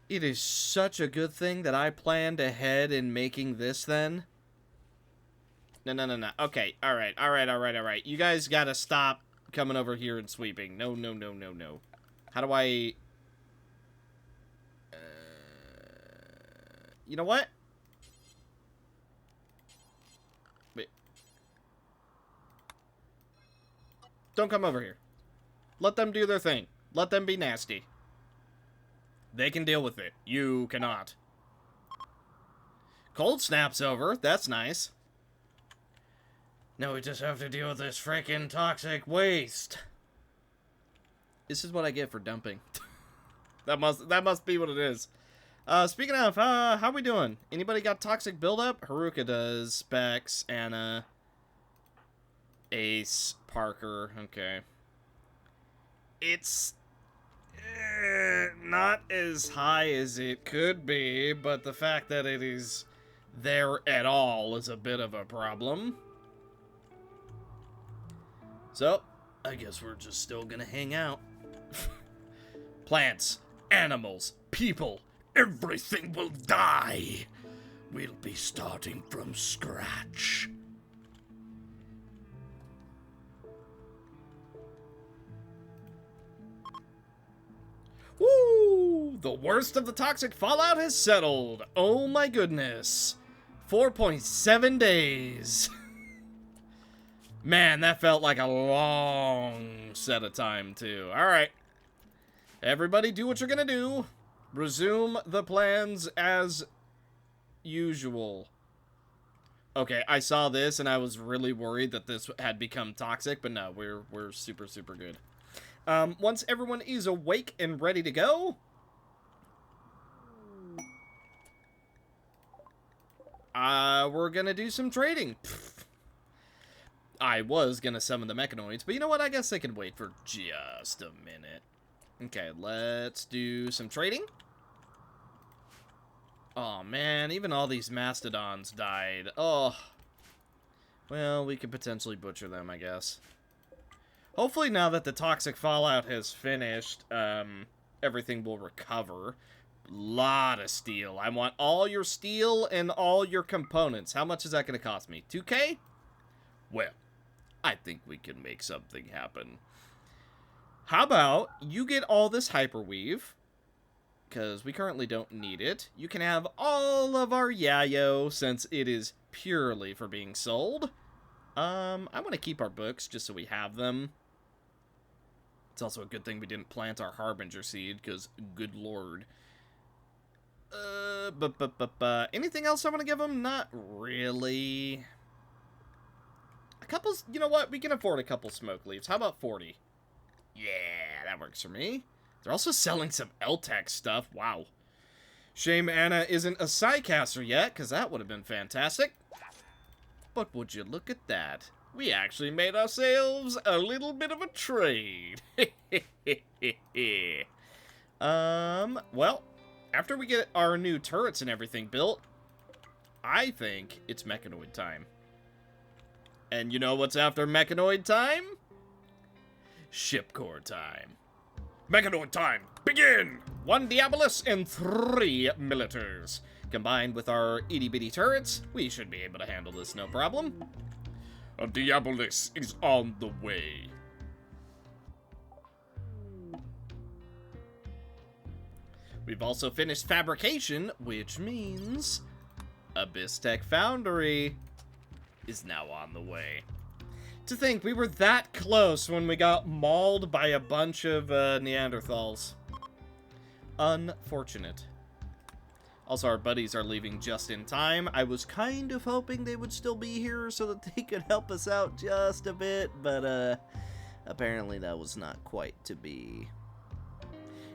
It is such a good thing that I planned ahead in making this then. No. Okay, alright. You guys gotta stop coming over here and sweeping. No. How do I... you know what? Wait. Don't come over here. Let them do their thing. Let them be nasty. They can deal with it. You cannot. Cold snap's over. That's nice. Now we just have to deal with this freaking toxic waste. This is what I get for dumping. That must be what it is. Speaking of, how we doing? Anybody got toxic buildup? Haruka does. Specs, Anna, Ace, Parker. Okay. It's not as high as it could be, but the fact that it is there at all is a bit of a problem. So, I guess we're just still gonna hang out. Plants, animals, people, everything will die. We'll be starting from scratch. Woo! The worst of the toxic fallout has settled. Oh my goodness. 4.7 days. Man, that felt like a long set of time, too. Alright. Everybody do what you're gonna do. Resume the plans as usual. Okay, I saw this and I was really worried that this had become toxic, but no, we're super, super good. Once everyone is awake and ready to go, we're gonna do some trading. I was gonna summon the mechanoids, but you know what? I guess I can wait for just a minute. Okay, let's do some trading. Oh man, even all these mastodons died. Oh. Well, we could potentially butcher them, I guess. Hopefully now that the toxic fallout has finished, everything will recover. Lot of steel. I want all your steel and all your components. How much is that going to cost me? 2K? Well, I think we can make something happen. How about you get all this hyperweave, because we currently don't need it. You can have all of our yayo, since it is purely for being sold. I want to keep our books, just so we have them. It's also a good thing we didn't plant our Harbinger seed, because good lord. Anything else I want to give them? Not really. A couple, you know what? We can afford a couple smoke leaves. How about 40? Yeah, that works for me. They're also selling some LTAC stuff. Wow. Shame Anna isn't a Psycaster yet, because that would have been fantastic. But would you look at that? We actually made ourselves a little bit of a trade. Well, after we get our new turrets and everything built, I think it's Mechanoid time. And you know what's after Mechanoid time? Shipcore time. Mechanoid time, begin! 1 Diabolus and 3 Militars. Combined with our itty-bitty turrets, we should be able to handle this no problem. A Diabolus is on the way. We've also finished fabrication, which means Abyss Tech Foundry is now on the way. To think, we were that close when we got mauled by a bunch of Neanderthals. Unfortunate. Also, our buddies are leaving just in time. I was kind of hoping they would still be here so that they could help us out just a bit, but apparently that was not quite to be.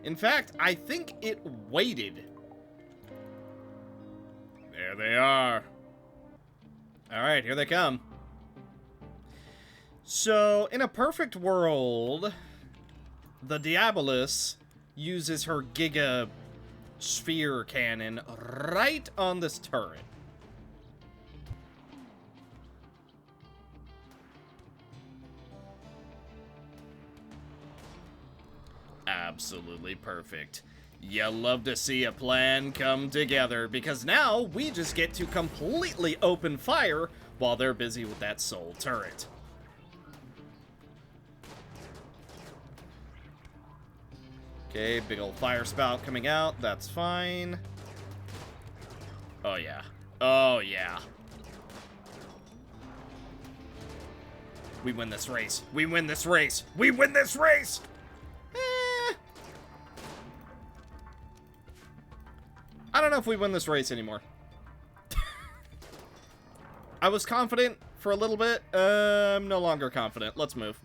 In fact, I think it waited. There they are. Alright, here they come. So, in a perfect world, the Diabolus uses her Giga Sphere cannon right on this turret. Absolutely perfect. You love to see a plan come together, because now we just get to completely open fire while they're busy with that soul turret. Okay, big old fire spout coming out. That's fine. Oh, yeah. Oh, yeah. We win this race. We win this race. We win this race! I don't know if we win this race anymore. I was confident for a little bit. I'm no longer confident. Let's move.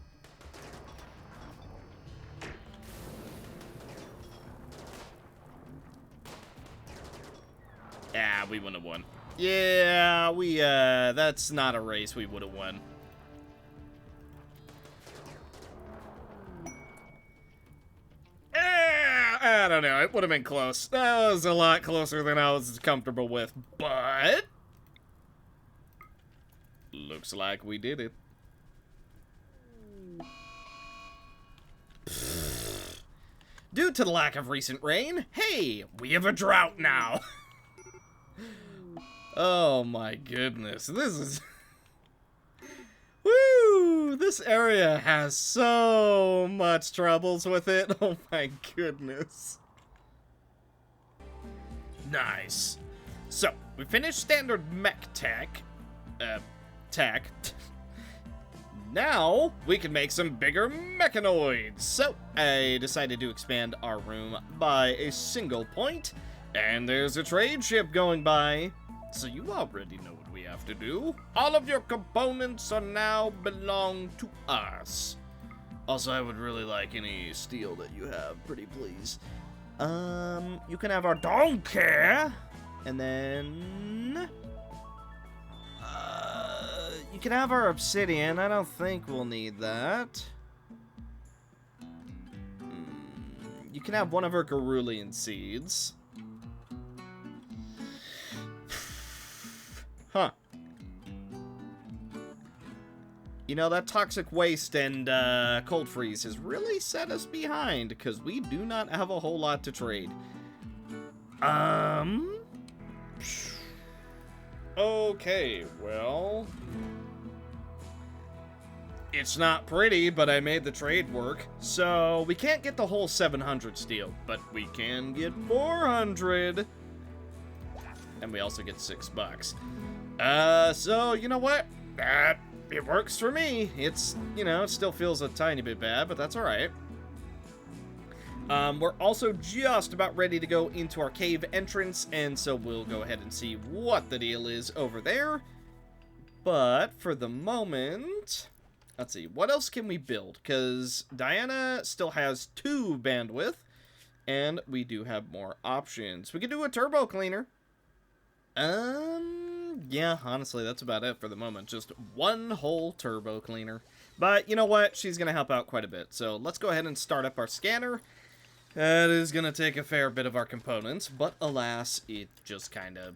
Yeah, we wouldn't have won. Yeah, that's not a race we would have won. I don't know. It would have been close. That was a lot closer than I was comfortable with. But looks like we did it. Due to the lack of recent rain, hey, we have a drought now. Oh my goodness. This is... Woo! This area has so much troubles with it. Oh my goodness. Nice. So, we finished standard mech tech. Tech. Now, we can make some bigger mechanoids. So, I decided to expand our room by a single point. And there's a trade ship going by. So you already know what we have to do. All of your components are now belong to us. Also, I would really like any steel that you have, pretty please. You can have our donkey. And then... you can have our obsidian. I don't think we'll need that. You can have one of our cerulean seeds. Huh. You know, that toxic waste and cold freeze has really set us behind, because we do not have a whole lot to trade. Okay, well... It's not pretty, but I made the trade work. So, we can't get the whole 700 steel, but we can get 400. And we also get $6. So, you know what? It works for me. It's, you know, it still feels a tiny bit bad, but that's alright. We're also just about ready to go into our cave entrance, and so we'll go ahead and see what the deal is over there. But, for the moment... Let's see, what else can we build? Because Diana still has 2 bandwidth, and we do have more options. We could do a turbo cleaner. Yeah, honestly, that's about it for the moment. Just one whole turbo cleaner. But you know what? She's going to help out quite a bit. So let's go ahead and start up our scanner. That is going to take a fair bit of our components, but alas, it just kind of...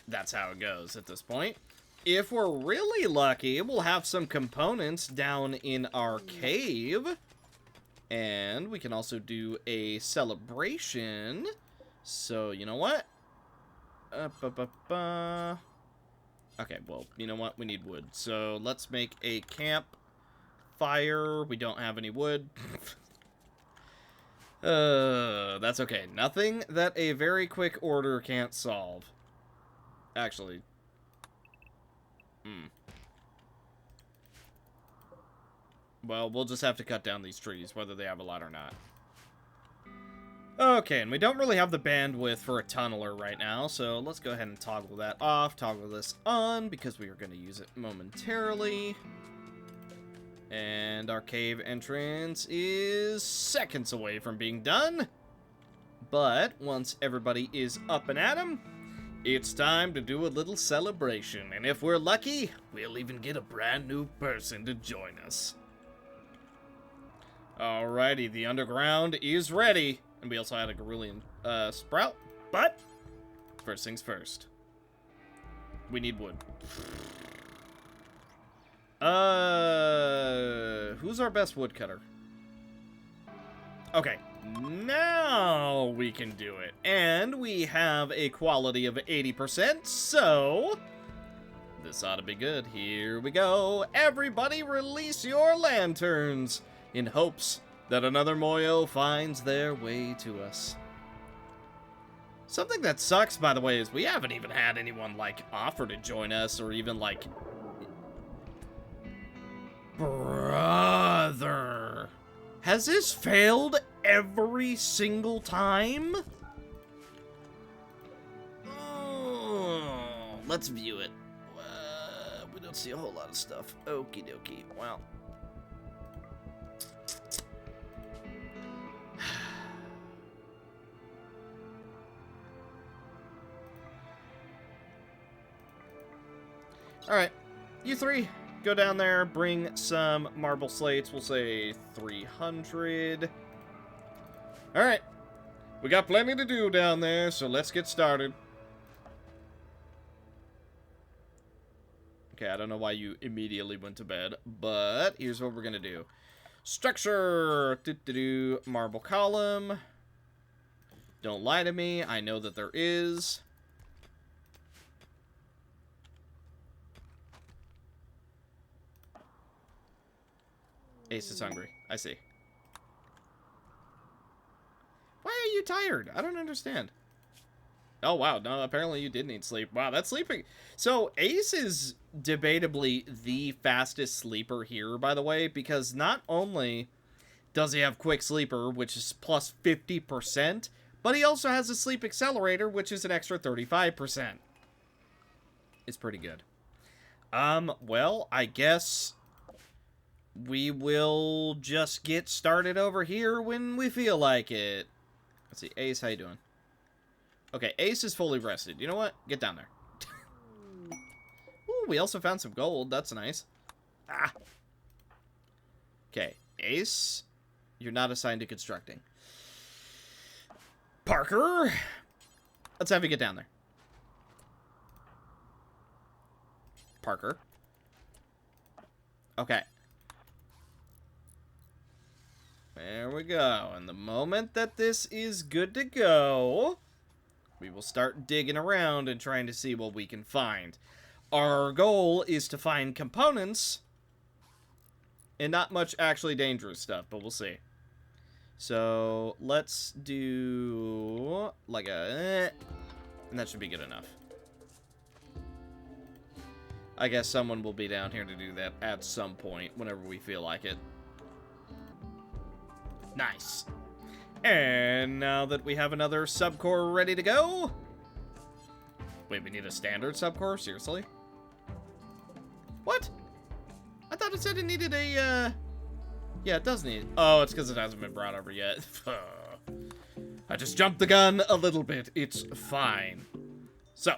That's how it goes at this point. If we're really lucky, we'll have some components down in our cave. And we can also do a celebration. So, you know what? Okay, well, you know what? We need wood. So, let's make a campfire. We don't have any wood. That's okay. Nothing that a very quick order can't solve. Actually... Well, we'll just have to cut down these trees, whether they have a lot or not. Okay, and we don't really have the bandwidth for a tunneler right now, so let's go ahead and toggle that off, toggle this on, because we are going to use it momentarily. And our cave entrance is seconds away from being done. But once everybody is up and at 'em, it's time to do a little celebration, and if we're lucky, we'll even get a brand new person to join us. Alrighty, the underground is ready, and we also had a cerulean sprout, but first things first. We need wood. Who's our best woodcutter? Okay. Now we can do it. And we have a quality of 80%, so this ought to be good. Here we go. Everybody release your lanterns in hopes that another Moyo finds their way to us. Something that sucks, by the way, is we haven't even had anyone, like, offer to join us or even, like... Brother! Has this failed every single time? Oh, let's view it. We don't see a whole lot of stuff. Okie dokie. Well. Alright. You three. Go down there, bring some marble slates. We'll say 300. Alright. We got plenty to do down there, so let's get started. Okay, I don't know why you immediately went to bed, but here's what we're gonna do. Structure! Marble column. Don't lie to me, I know that there is. Ace is hungry, I see. Why are you tired? I don't understand. Oh, wow. No, apparently you did need sleep. Wow, that's sleeping. So, Ace is debatably the fastest sleeper here, by the way, because not only does he have quick sleeper, which is plus 50%, but he also has a sleep accelerator, which is an extra 35%. It's pretty good. Well, I guess we will just get started over here when we feel like it. Let's see, Ace, how you doing? Okay, Ace is fully rested. You know what? Get down there. Ooh, we also found some gold. That's nice. Ah. Okay, Ace, you're not assigned to constructing. Parker, let's have you get down there. Parker. Okay. There we go. And the moment that this is good to go, we will start digging around and trying to see what we can find. Our goal is to find components and not much actually dangerous stuff, but we'll see. So let's do like a, and that should be good enough. I guess someone will be down here to do that at some point whenever we feel like it. Nice. And now that we have another subcore ready to go... Wait, we need a standard subcore? Seriously? What? I thought it said it needed a, Yeah, it does need... Oh, it's because it hasn't been brought over yet. I just jumped the gun a little bit. It's fine. So,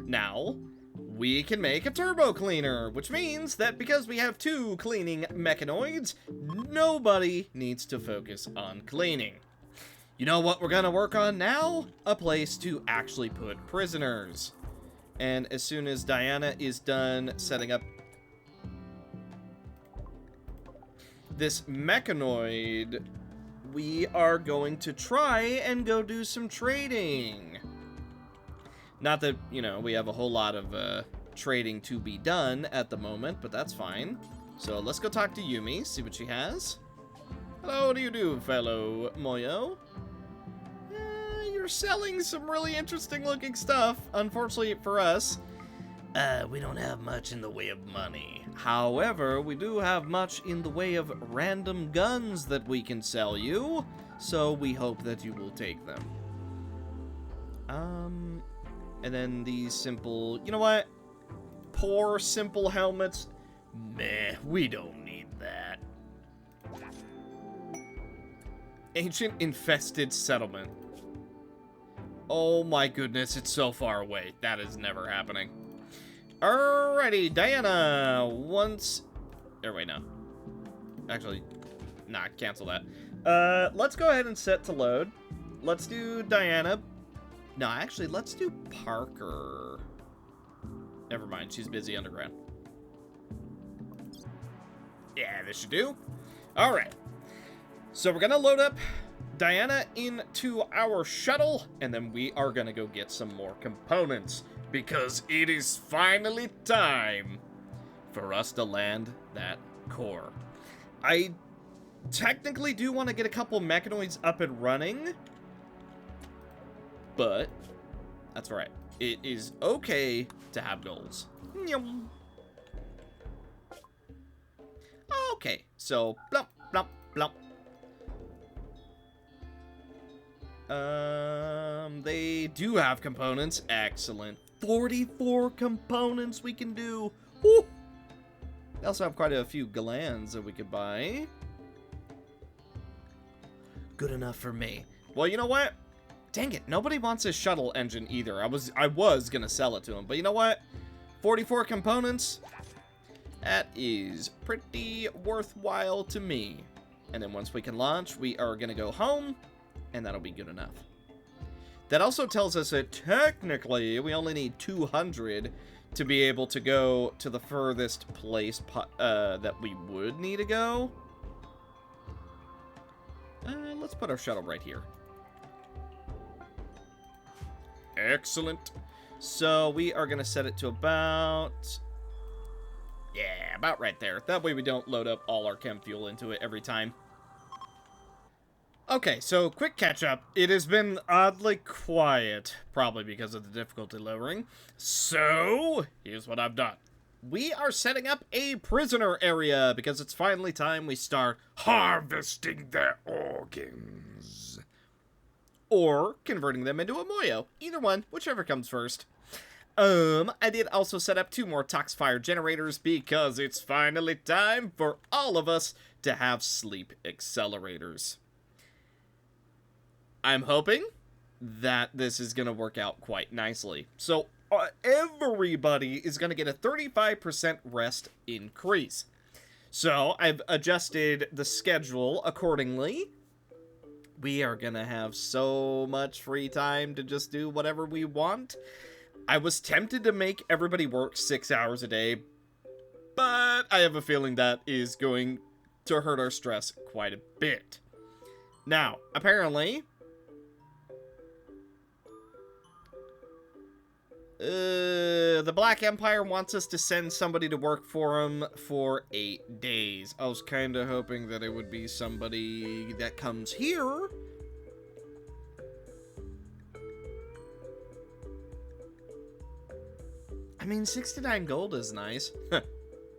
now... we can make a turbo cleaner, which means that because we have 2 cleaning mechanoids, nobody needs to focus on cleaning. You know what we're gonna work on now? A place to actually put prisoners. And as soon as Diana is done setting up this mechanoid, we are going to try and go do some trading. Not that, you know, we have a whole lot of trading to be done at the moment, but that's fine. So let's go talk to Yumi, see what she has. Hello, what do you do, fellow Moyo? You're selling some really interesting looking stuff. Unfortunately for us, we don't have much in the way of money. However, we do have much in the way of random guns that we can sell you, so we hope that you will take them. And then these simple... You know what? Poor simple helmets. Meh, we don't need that. Ancient infested settlement. Oh my goodness, it's so far away. That is never happening. Alrighty, Diana. Once... Or wait, no. Actually, nah, cancel that. Let's go ahead and set to load. Let's do Diana. No, actually, let's do Parker. Never mind, she's busy underground. Yeah, this should do. All right. So we're going to load up Diana into our shuttle, and then we are going to go get some more components, because it is finally time for us to land that core. I technically do want to get a couple mechanoids up and running, but that's right. It is okay to have goals. Okay, so blump, blump, blump. They do have components. Excellent. 44 components we can do. Woo! They also have quite a few glands that we could buy. Good enough for me. Well, you know what? Dang it, nobody wants this shuttle engine either. I was gonna sell it to him, but you know what? 44 components? That is pretty worthwhile to me. And then once we can launch, we are gonna go home and that'll be good enough. That also tells us that technically we only need 200 to be able to go to the furthest place that we would need to go. Let's put our shuttle right here. Excellent. So we are going to set it to about... yeah, about right there. That way we don't load up all our chem fuel into it every time. Okay, so quick catch up. It has been oddly quiet, probably because of the difficulty lowering. So, here's what I've done. We are setting up a prisoner area because it's finally time we start harvesting their organs. Or converting them into a Moyo. Either one, whichever comes first. I did also set up 2 more Toxfire generators because it's finally time for all of us to have sleep accelerators. I'm hoping that this is going to work out quite nicely. So everybody is going to get a 35% rest increase. So I've adjusted the schedule accordingly. We are going to have so much free time to just do whatever we want. I was tempted to make everybody work 6 hours a day, but I have a feeling that is going to hurt our stress quite a bit. Now, apparently... the Black Empire wants us to send somebody to work for them for 8 days. I was kind of hoping that it would be somebody that comes here. I mean, 69 gold is nice.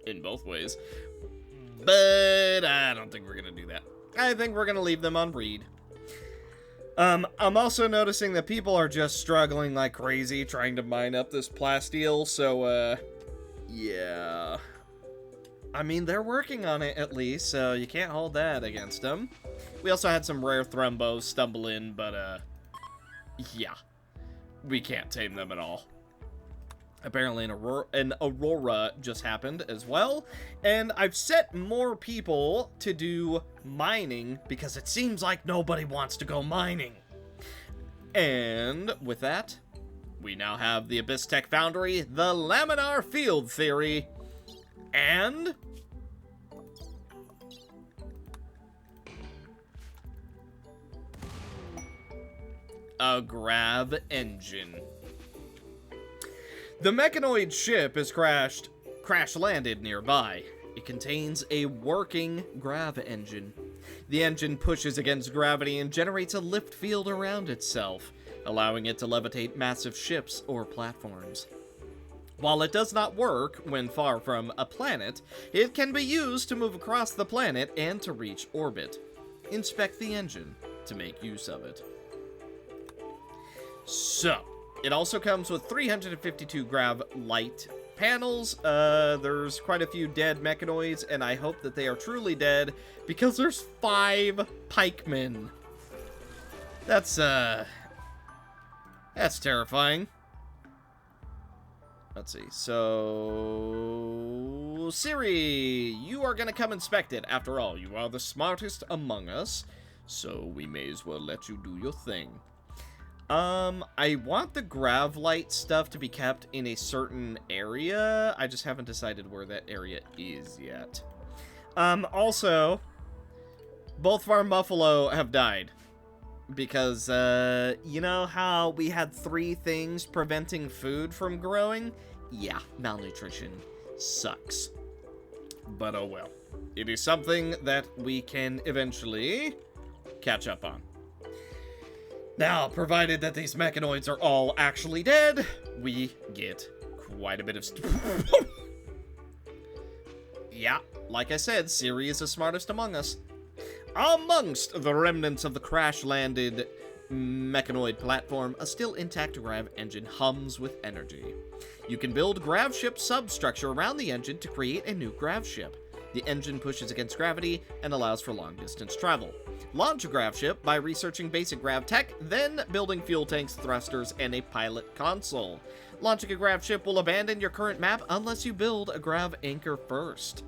In both ways. But I don't think we're going to do that. I think we're going to leave them on read. I'm also noticing that people are just struggling like crazy trying to mine up this plasteel, so, yeah. I mean, they're working on it at least, so you can't hold that against them. We also had some rare thrumbos stumble in, but, yeah. We can't tame them at all. Apparently an Aurora just happened as well, and I've set more people to do mining because it seems like nobody wants to go mining. And with that, we now have the Abyss Tech Foundry, the Laminar Field Theory, and... a grav engine. The mechanoid ship is crash-landed nearby. It contains a working grav engine. The engine pushes against gravity and generates a lift field around itself, allowing it to levitate massive ships or platforms. While it does not work when far from a planet, it can be used to move across the planet and to reach orbit. Inspect the engine to make use of it. So... it also comes with 352 grav light panels. There's quite a few dead mechanoids, and I hope that they are truly dead, because there's 5 pikemen. That's terrifying. Let's see, so... Siri, you are gonna come inspect it. After all, you are the smartest among us, so we may as well let you do your thing. I want the grav light stuff to be kept in a certain area. I just haven't decided where that area is yet. Also, both of our Muffalo have died. Because, you know how we had 3 things preventing food from growing? Yeah, malnutrition sucks. But oh well. It is something that we can eventually catch up on. Now, provided that these mechanoids are all actually dead, we get quite a bit of yeah, like I said, Siri is the smartest among us. Amongst the remnants of the crash-landed mechanoid platform, a still intact grav engine hums with energy. You can build grav ship substructure around the engine to create a new grav ship. The engine pushes against gravity and allows for long-distance travel. Launch a grav ship by researching basic grav tech, then building fuel tanks, thrusters, and a pilot console. Launching a grav ship will abandon your current map unless you build a grav anchor first.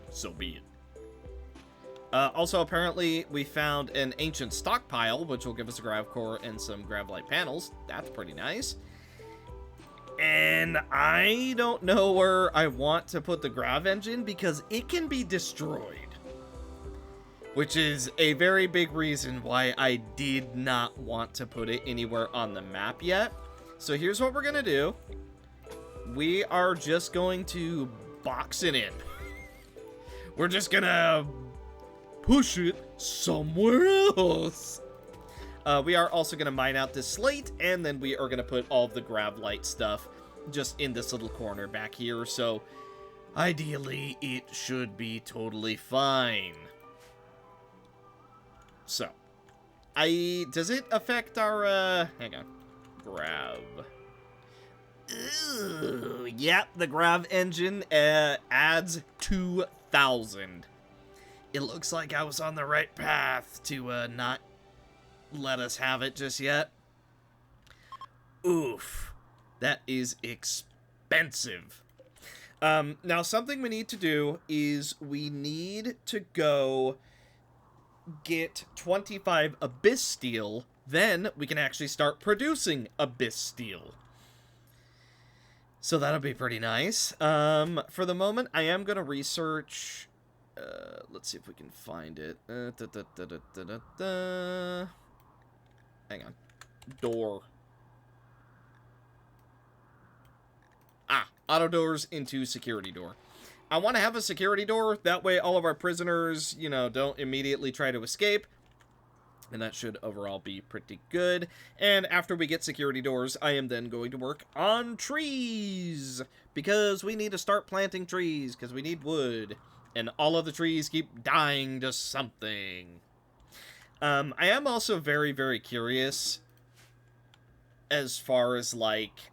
So be it. Also, apparently, we found an ancient stockpile, which will give us a grav core and some grav light panels. That's pretty nice. And I don't know where I want to put the grav engine because it can be destroyed. Which is a very big reason why I did not want to put it anywhere on the map yet. So here's what we're going to do. We are just going to box it in. We're just going to push it somewhere else. We are also going to mine out this slate, and then we are going to put all of the grav light stuff just in this little corner back here. So ideally, it should be totally fine. So, does it affect our, hang on, grav? Ooh, yep, the grav engine adds 2,000. It looks like I was on the right path to not let us have it just yet. Oof, that is expensive. Now, something we need to do is we need to go get 25 Abyss Steel, then we can actually start producing Abyss Steel. So that'll be pretty nice. For the moment, I am going to research... let's see if we can find it. Hang on. Door. Auto doors into security door. I want to have a security door. That way all of our prisoners, you know, don't immediately try to escape. And that should overall be pretty good. And after we get security doors, I am then going to work on trees. Because we need to start planting trees. Because we need wood. And all of the trees keep dying to something. I am also very, very curious as far as, like,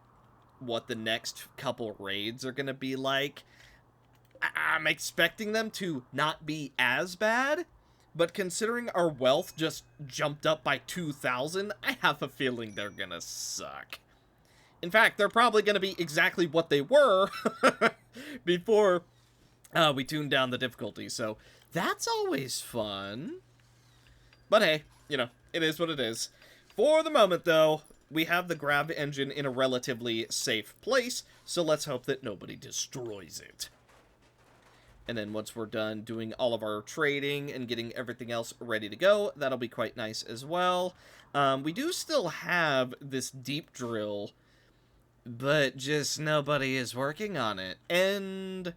what the next couple raids are going to be like. I'm expecting them to not be as bad, but considering our wealth just jumped up by 2,000, I have a feeling they're going to suck. In fact, they're probably going to be exactly what they were before we tuned down the difficulty, so that's always fun. But hey, you know, it is what it is. For the moment, though, we have the grav engine in a relatively safe place, so let's hope that nobody destroys it. And then once we're done doing all of our trading and getting everything else ready to go, that'll be quite nice as well. We do still have this deep drill, but just nobody is working on it. And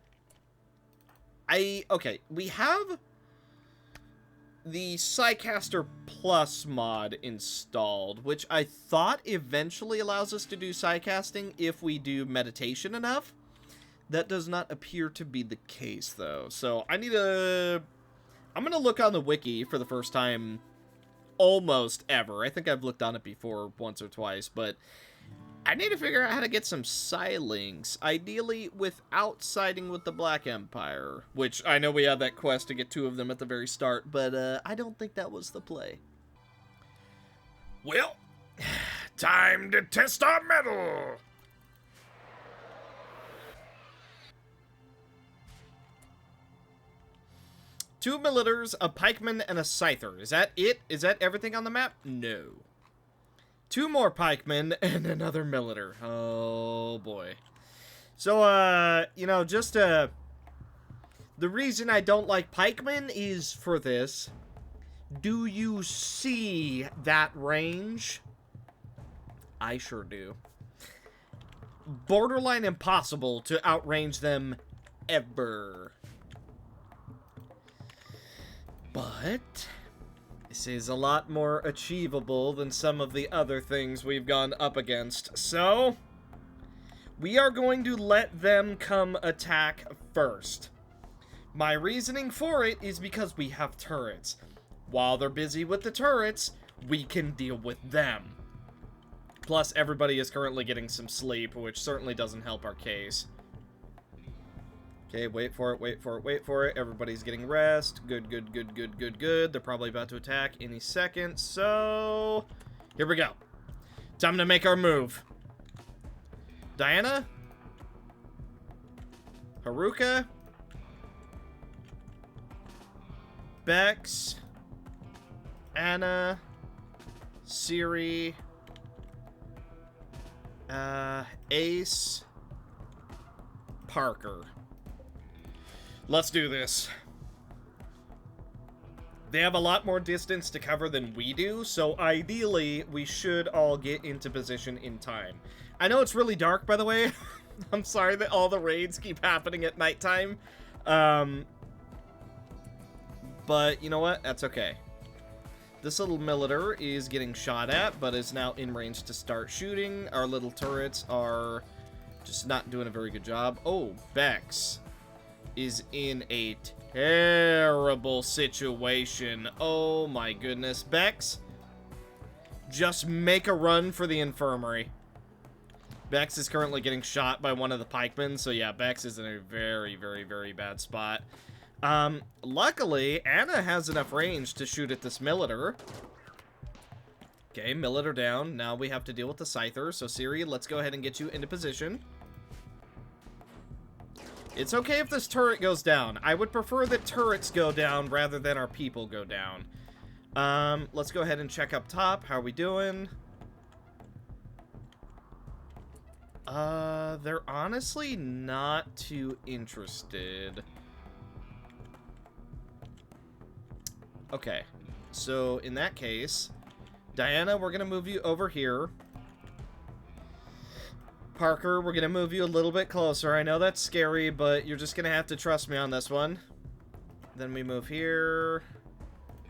okay, we have the Psycaster Plus mod installed, which I thought eventually allows us to do Psycasting if we do meditation enough. That does not appear to be the case, though. So I'm going to look on the wiki for the first time almost ever. I think I've looked on it before once or twice, but I need to figure out how to get some Psylinks, ideally without siding with the Black Empire, which I know we had that quest to get 2 of them at the very start, but I don't think that was the play. Well, time to test our metal! Two Millitors, a Pikeman, and a Scyther. Is that it? Is that everything on the map? No. 2 more Pikemen and another Militar. Oh, boy. So, you know, just, the reason I don't like Pikemen is for this. Do you see that range? I sure do. Borderline impossible to outrange them ever. But this is a lot more achievable than some of the other things we've gone up against. So, we are going to let them come attack first. My reasoning for it is because we have turrets. While they're busy with the turrets, we can deal with them. Plus, everybody is currently getting some sleep, which certainly doesn't help our case. Okay, wait for it, wait for it, wait for it. Everybody's getting rest. Good, good, good, good, good, good. They're probably about to attack any second, so... here we go. Time to make our move. Diana? Haruka? Bex, Anna, Siri, Ace, Parker. Let's do this. They have a lot more distance to cover than we do, so ideally, we should all get into position in time. I know it's really dark, by the way. I'm sorry that all the raids keep happening at nighttime. But you know what? That's okay. This little Militar is getting shot at, but is now in range to start shooting. Our little turrets are just not doing a very good job. Oh, Bex is in a terrible situation. Oh my goodness. Bex, just make a run for the infirmary. Bex is currently getting shot by one of the pikemen, so yeah, Bex is in a very, very, very bad spot. Luckily, Anna has enough range to shoot at this Militar. Okay, Militar down. Now we have to deal with the Scyther, so Siri, let's go ahead and get you into position. It's okay if this turret goes down. I would prefer that turrets go down rather than our people go down. Let's go ahead and check up top. How are we doing? They're honestly not too interested. Okay, so in that case, Diana, we're gonna move you over here. Parker, we're gonna move you a little bit closer. I know that's scary, but you're just gonna have to trust me on this one. Then we move here.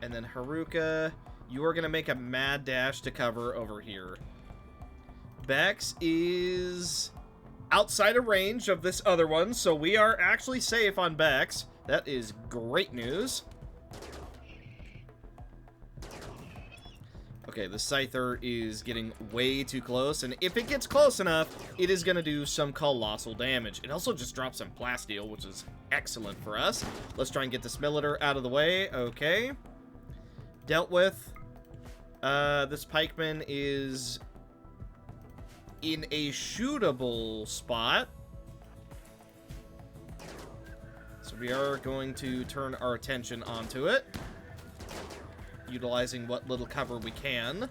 And then Haruka, you are gonna make a mad dash to cover over here. Bex is outside of range of this other one, so we are actually safe on Bex. That is great news. Okay, the Scyther is getting way too close, and if it gets close enough, it is going to do some colossal damage. It also just drops some plasteel, which is excellent for us. Let's try and get this Militar out of the way. Okay. Dealt with. This pikeman is in a shootable spot. So we are going to turn our attention onto it, utilizing what little cover we can.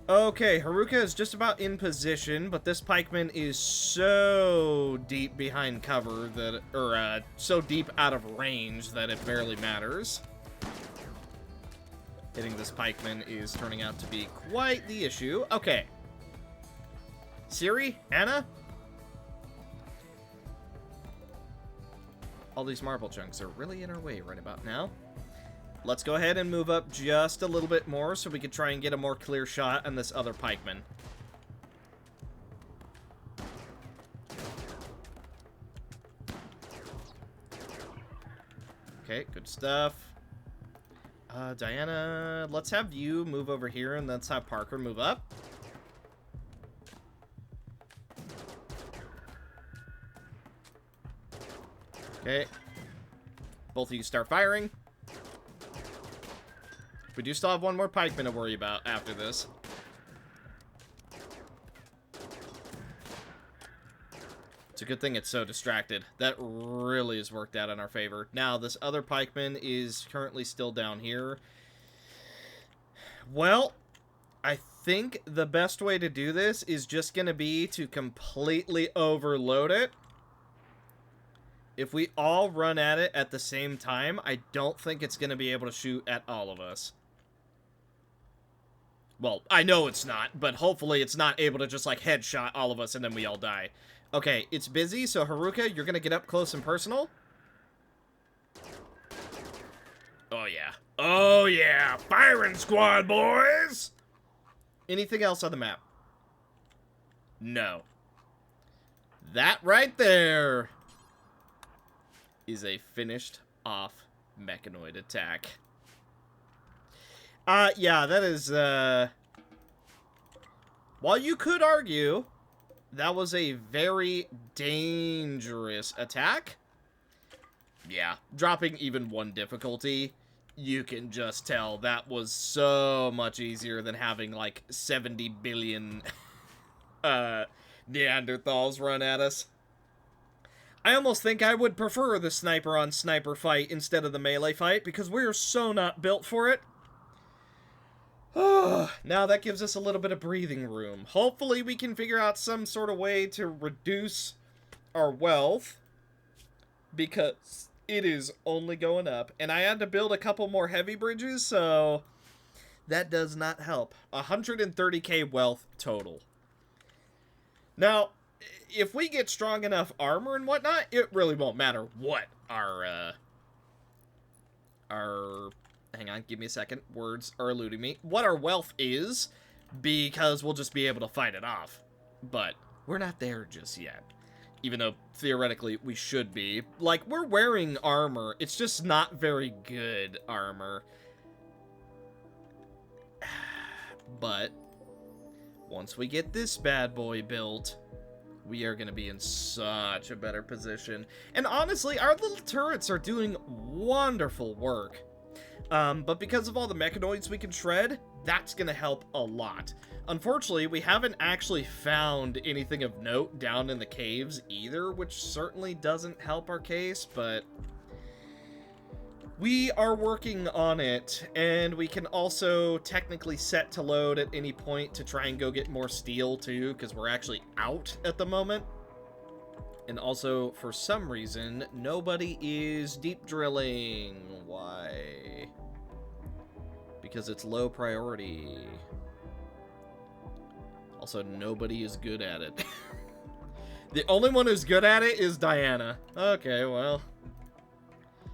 Okay, Haruka is just about in position, but this pikeman is so deep behind cover that, or so deep out of range that it barely matters. Hitting this pikeman is turning out to be quite the issue. Okay. Siri? Anna? All these marble chunks are really in our way right about now. Let's go ahead and move up just a little bit more so we can try and get a more clear shot on this other pikeman. Okay, good stuff. Diana, let's have you move over here and let's have Parker move up. Okay. Both of you start firing. We do still have one more pikeman to worry about after this. It's a good thing it's so distracted. That really has worked out in our favor. Now, this other pikeman is currently still down here. Well, I think the best way to do this is just going to be to completely overload it. If we all run at it at the same time, I don't think it's going to be able to shoot at all of us. Well, I know it's not, but hopefully it's not able to just, like, headshot all of us and then we all die. Okay, it's busy, so Haruka, you're going to get up close and personal. Oh, yeah. Oh, yeah. Firing squad, boys! Anything else on the map? No. That right there is a finished off mechanoid attack. Yeah, that is, while you could argue that was a very dangerous attack, yeah, dropping even one difficulty, you can just tell that was so much easier than having, like, 70 billion, Neanderthals run at us. I almost think I would prefer the sniper on sniper fight instead of the melee fight, because we're so not built for it. Now that gives us a little bit of breathing room. Hopefully we can figure out some sort of way to reduce our wealth, because it is only going up. And I had to build a couple more heavy bridges, so that does not help. 130k wealth total. Now, if we get strong enough armor and whatnot, it really won't matter what our hang on, give me a second, words are eluding me, what our wealth is, because we'll just be able to fight it off. But we're not there just yet, even though theoretically we should be. Like, we're wearing armor, it's just not very good armor. But once we get this bad boy built, we are going to be in such a better position. And honestly, our little turrets are doing wonderful work. But because of all the mechanoids we can shred, that's going to help a lot. Unfortunately, we haven't actually found anything of note down in the caves either, which certainly doesn't help our case, but we are working on it, and we can also technically set to load at any point to try and go get more steel too, because we're actually out at the moment. And also, for some reason, nobody is deep drilling. Why? Because it's low priority. Also, nobody is good at it. The only one who's good at it is Diana. Okay, well,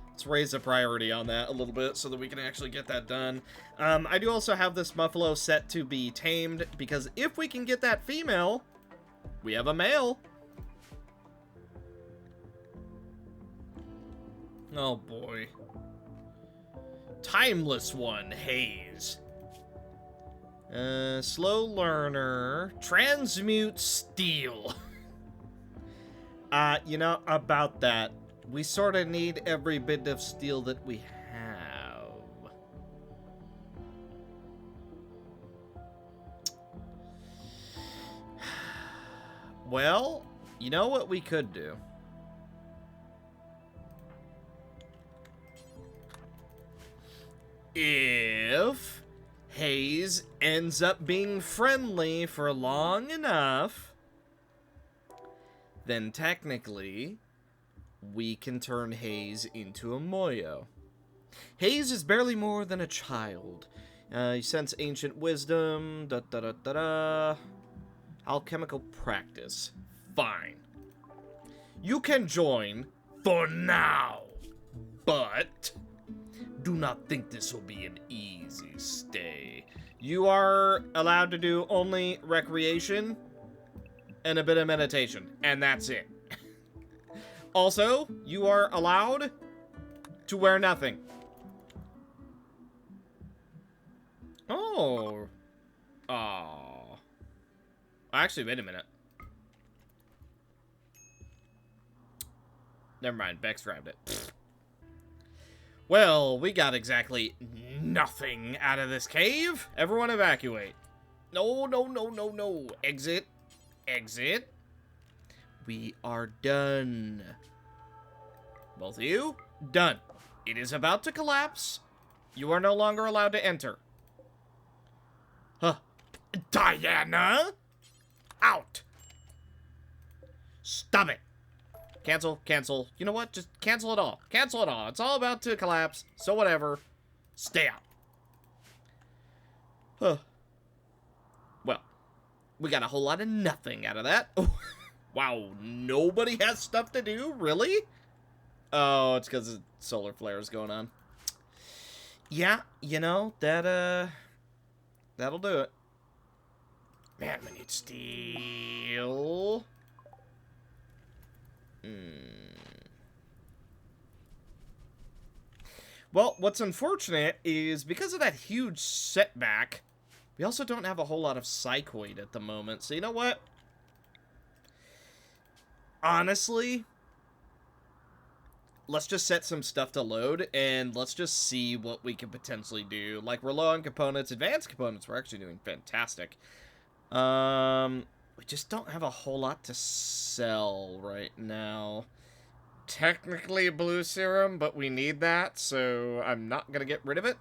let's raise the priority on that a little bit so that we can actually get that done. I do also have this buffalo set to be tamed, because if we can get that female, we have a male. Oh boy. Timeless one, Haze. Slow learner. Transmute steel. You know, about that, we sort of need every bit of steel that we have. Well, you know what we could do? If Haze ends up being friendly for long enough, then technically we can turn Haze into a Moyo. Haze is barely more than a child. He sense ancient wisdom, alchemical practice. Fine. You can join for now, but do not think this will be an easy stay. You are allowed to do only recreation and a bit of meditation, and that's it. Also, you are allowed to wear nothing. Oh. Oh. Actually, wait a minute. Never mind, Bex grabbed it. Pfft. Well, we got exactly nothing out of this cave. Everyone evacuate. No, no, no, no, no. Exit. Exit. We are done. Both of you, done. It is about to collapse. You are no longer allowed to enter. Huh. Diana? Out. Stop it. Cancel, cancel. You know what? Just cancel it all. Cancel it all. It's all about to collapse. So whatever. Stay out. Huh. Well, we got a whole lot of nothing out of that. Wow, nobody has stuff to do? Really? Oh, it's because solar flares going on. Yeah, you know, that'll do it. Man, we need steel. Well, what's unfortunate is because of that huge setback, we also don't have a whole lot of psychoid at the moment. So you know what? Honestly, let's just set some stuff to load, and let's just see what we can potentially do. Like, we're low on components. Advanced components, we're actually doing fantastic. We just don't have a whole lot to sell right now. technically blue serum, but we need that, so I'm not gonna get rid of it.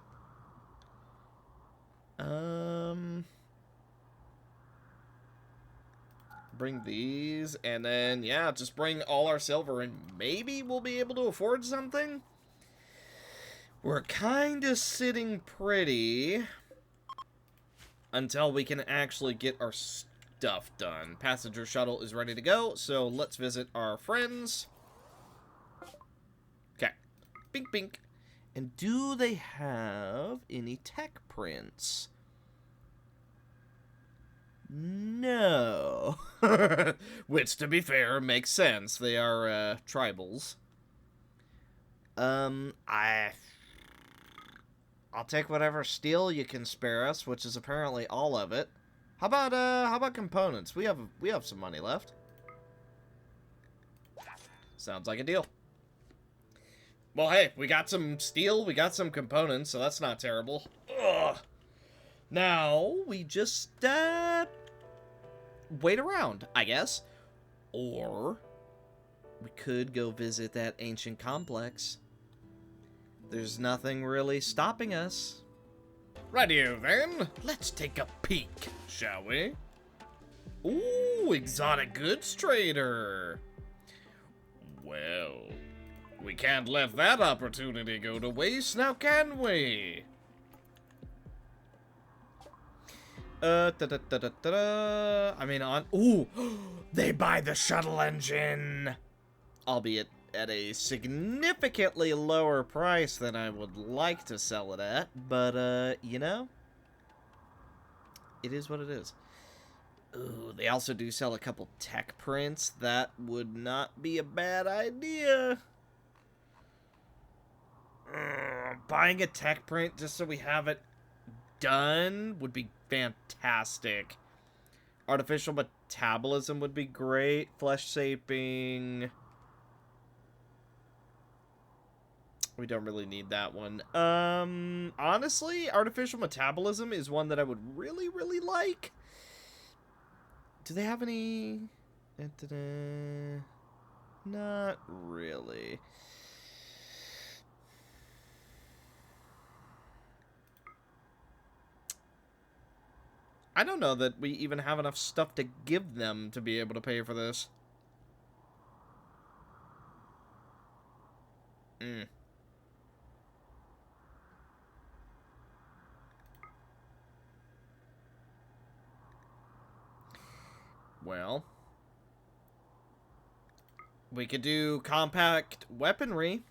Bring these, and then, yeah, just bring all our silver, and maybe we'll be able to afford something? We're kind of sitting pretty until we can actually get our stuff done. Passenger shuttle is ready to go, so let's visit our friends. Okay. Bink, bink. And do they have any tech prints? No. Which, to be fair, makes sense. They are, tribals. I'll take whatever steel you can spare us, which is apparently all of it. How about components? We have some money left. Sounds like a deal. Well, hey, we got some steel, we got some components, so that's not terrible. Ugh. Now, we just, wait around, I guess. Or, we could go visit that ancient complex. There's nothing really stopping us. Rightio then, let's take a peek, shall we? Ooh, exotic goods trader. Well, we can't let that opportunity go to waste, now can we? I mean, ooh, they buy the shuttle engine! Albeit at a significantly lower price than I would like to sell it at, but, you know, it is what it is. Ooh, they also do sell a couple tech prints. That would not be a bad idea. Buying a tech print just so we have it done would be fantastic. Artificial metabolism would be great. Flesh shaping. We don't really need that one. Honestly, artificial metabolism is one that I would really, really like. Do they have any? Not really. I don't know that we even have enough stuff to give them to be able to pay for this. Well, we could do compact weaponry.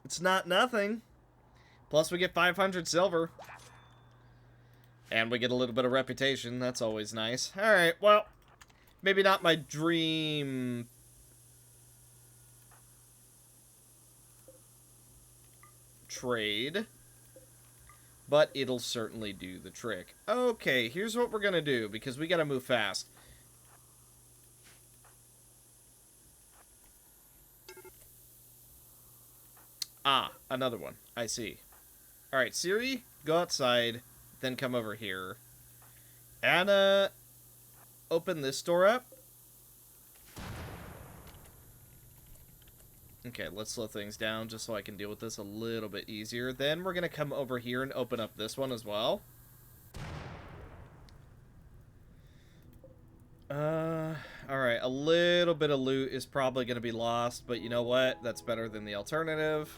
It's not nothing. Plus we get 500 silver. And we get a little bit of reputation. That's always nice. Alright, well, maybe not my dream trade, but it'll certainly do the trick. Okay, here's what we're gonna do, because we gotta move fast. Ah, another one. I see. Alright, Siri, go outside, then come over here. Anna, open this door up. Okay, let's slow things down just so I can deal with this a little bit easier. Then we're going to come over here and open up this one as well. Alright, a little bit of loot is probably going to be lost, but you know what? That's better than the alternative.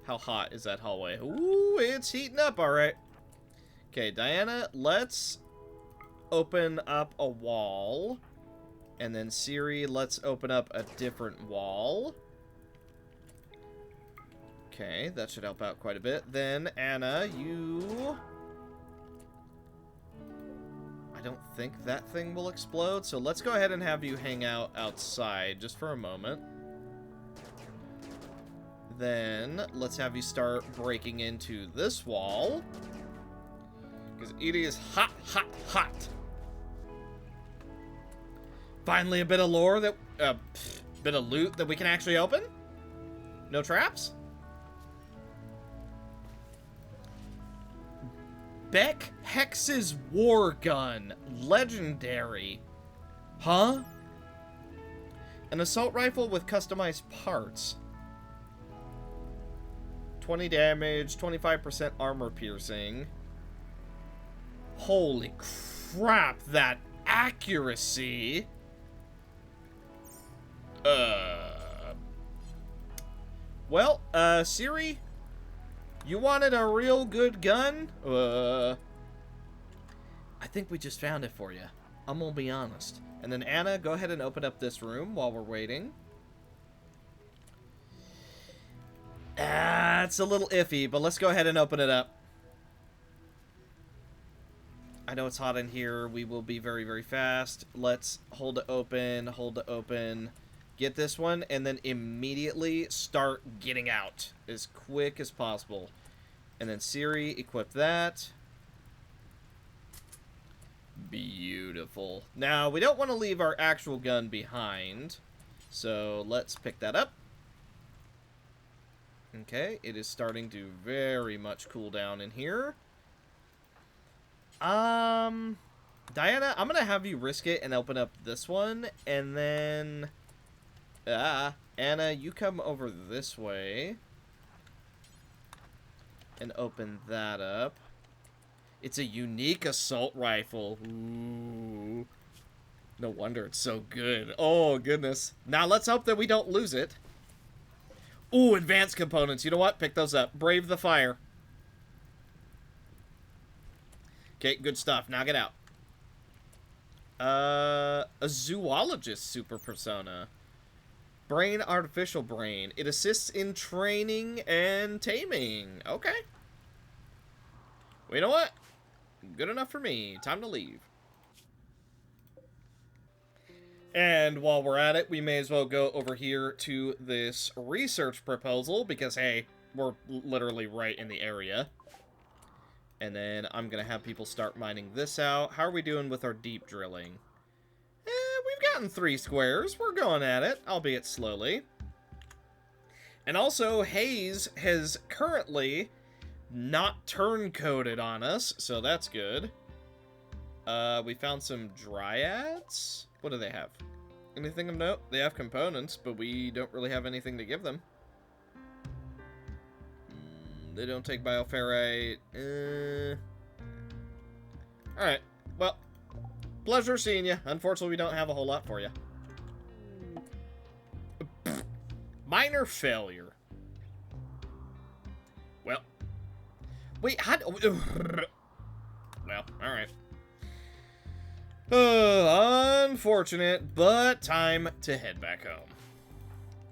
How hot is that hallway? Ooh, it's heating up, alright. Okay, Diana, let's open up a wall. And then Siri, let's open up a different wall. Okay, that should help out quite a bit. Then, Anna, you... I don't think that thing will explode, so let's go ahead and have you hang out outside just for a moment. Then, let's have you start breaking into this wall. Because it is hot, hot, hot. Finally, a bit of lore that... bit of loot that we can actually open? No traps? Beck Hex's War Gun. Legendary. Huh? An assault rifle with customized parts. 20 damage, 25% armor piercing. Holy crap, that accuracy. Well, Siri, you wanted a real good gun? I think we just found it for you. I'm gonna be honest. And then Anna, go ahead and open up this room while we're waiting. It's a little iffy, but let's go ahead and open it up. I know it's hot in here. We will be very, very fast. Let's hold it open, get this one, and then immediately start getting out as quick as possible. And then Siri, equip that. Beautiful. Now, we don't want to leave our actual gun behind, so let's pick that up. Okay, it is starting to very much cool down in here. Diana, I'm gonna have you risk it and open up this one, and then, Anna, you come over this way and open that up. It's a unique assault rifle. Ooh. No wonder it's so good. Oh, goodness. Now, let's hope that we don't lose it. Ooh, advanced components. You know what? Pick those up. Brave the fire. Okay, good stuff. Now get out. A zoologist super persona. Brain artificial brain. It assists in training and taming. Okay. Well, you know what? Good enough for me. Time to leave. And while we're at it, we may as well go over here to this research proposal because, hey, we're literally right in the area. And then I'm going to have people start mining this out. How are we doing with our deep drilling? We've gotten 3 squares. We're going at it, albeit slowly. And also, Hayes has currently not turn-coded on us, so that's good. We found some dryads. What do they have? Anything of note? They have components, but we don't really have anything to give them. They don't take bioferrite. Alright. Well, pleasure seeing you. Unfortunately, we don't have a whole lot for you. Minor failure. Well. Wait, how... Well, alright. Unfortunate, but time to head back home.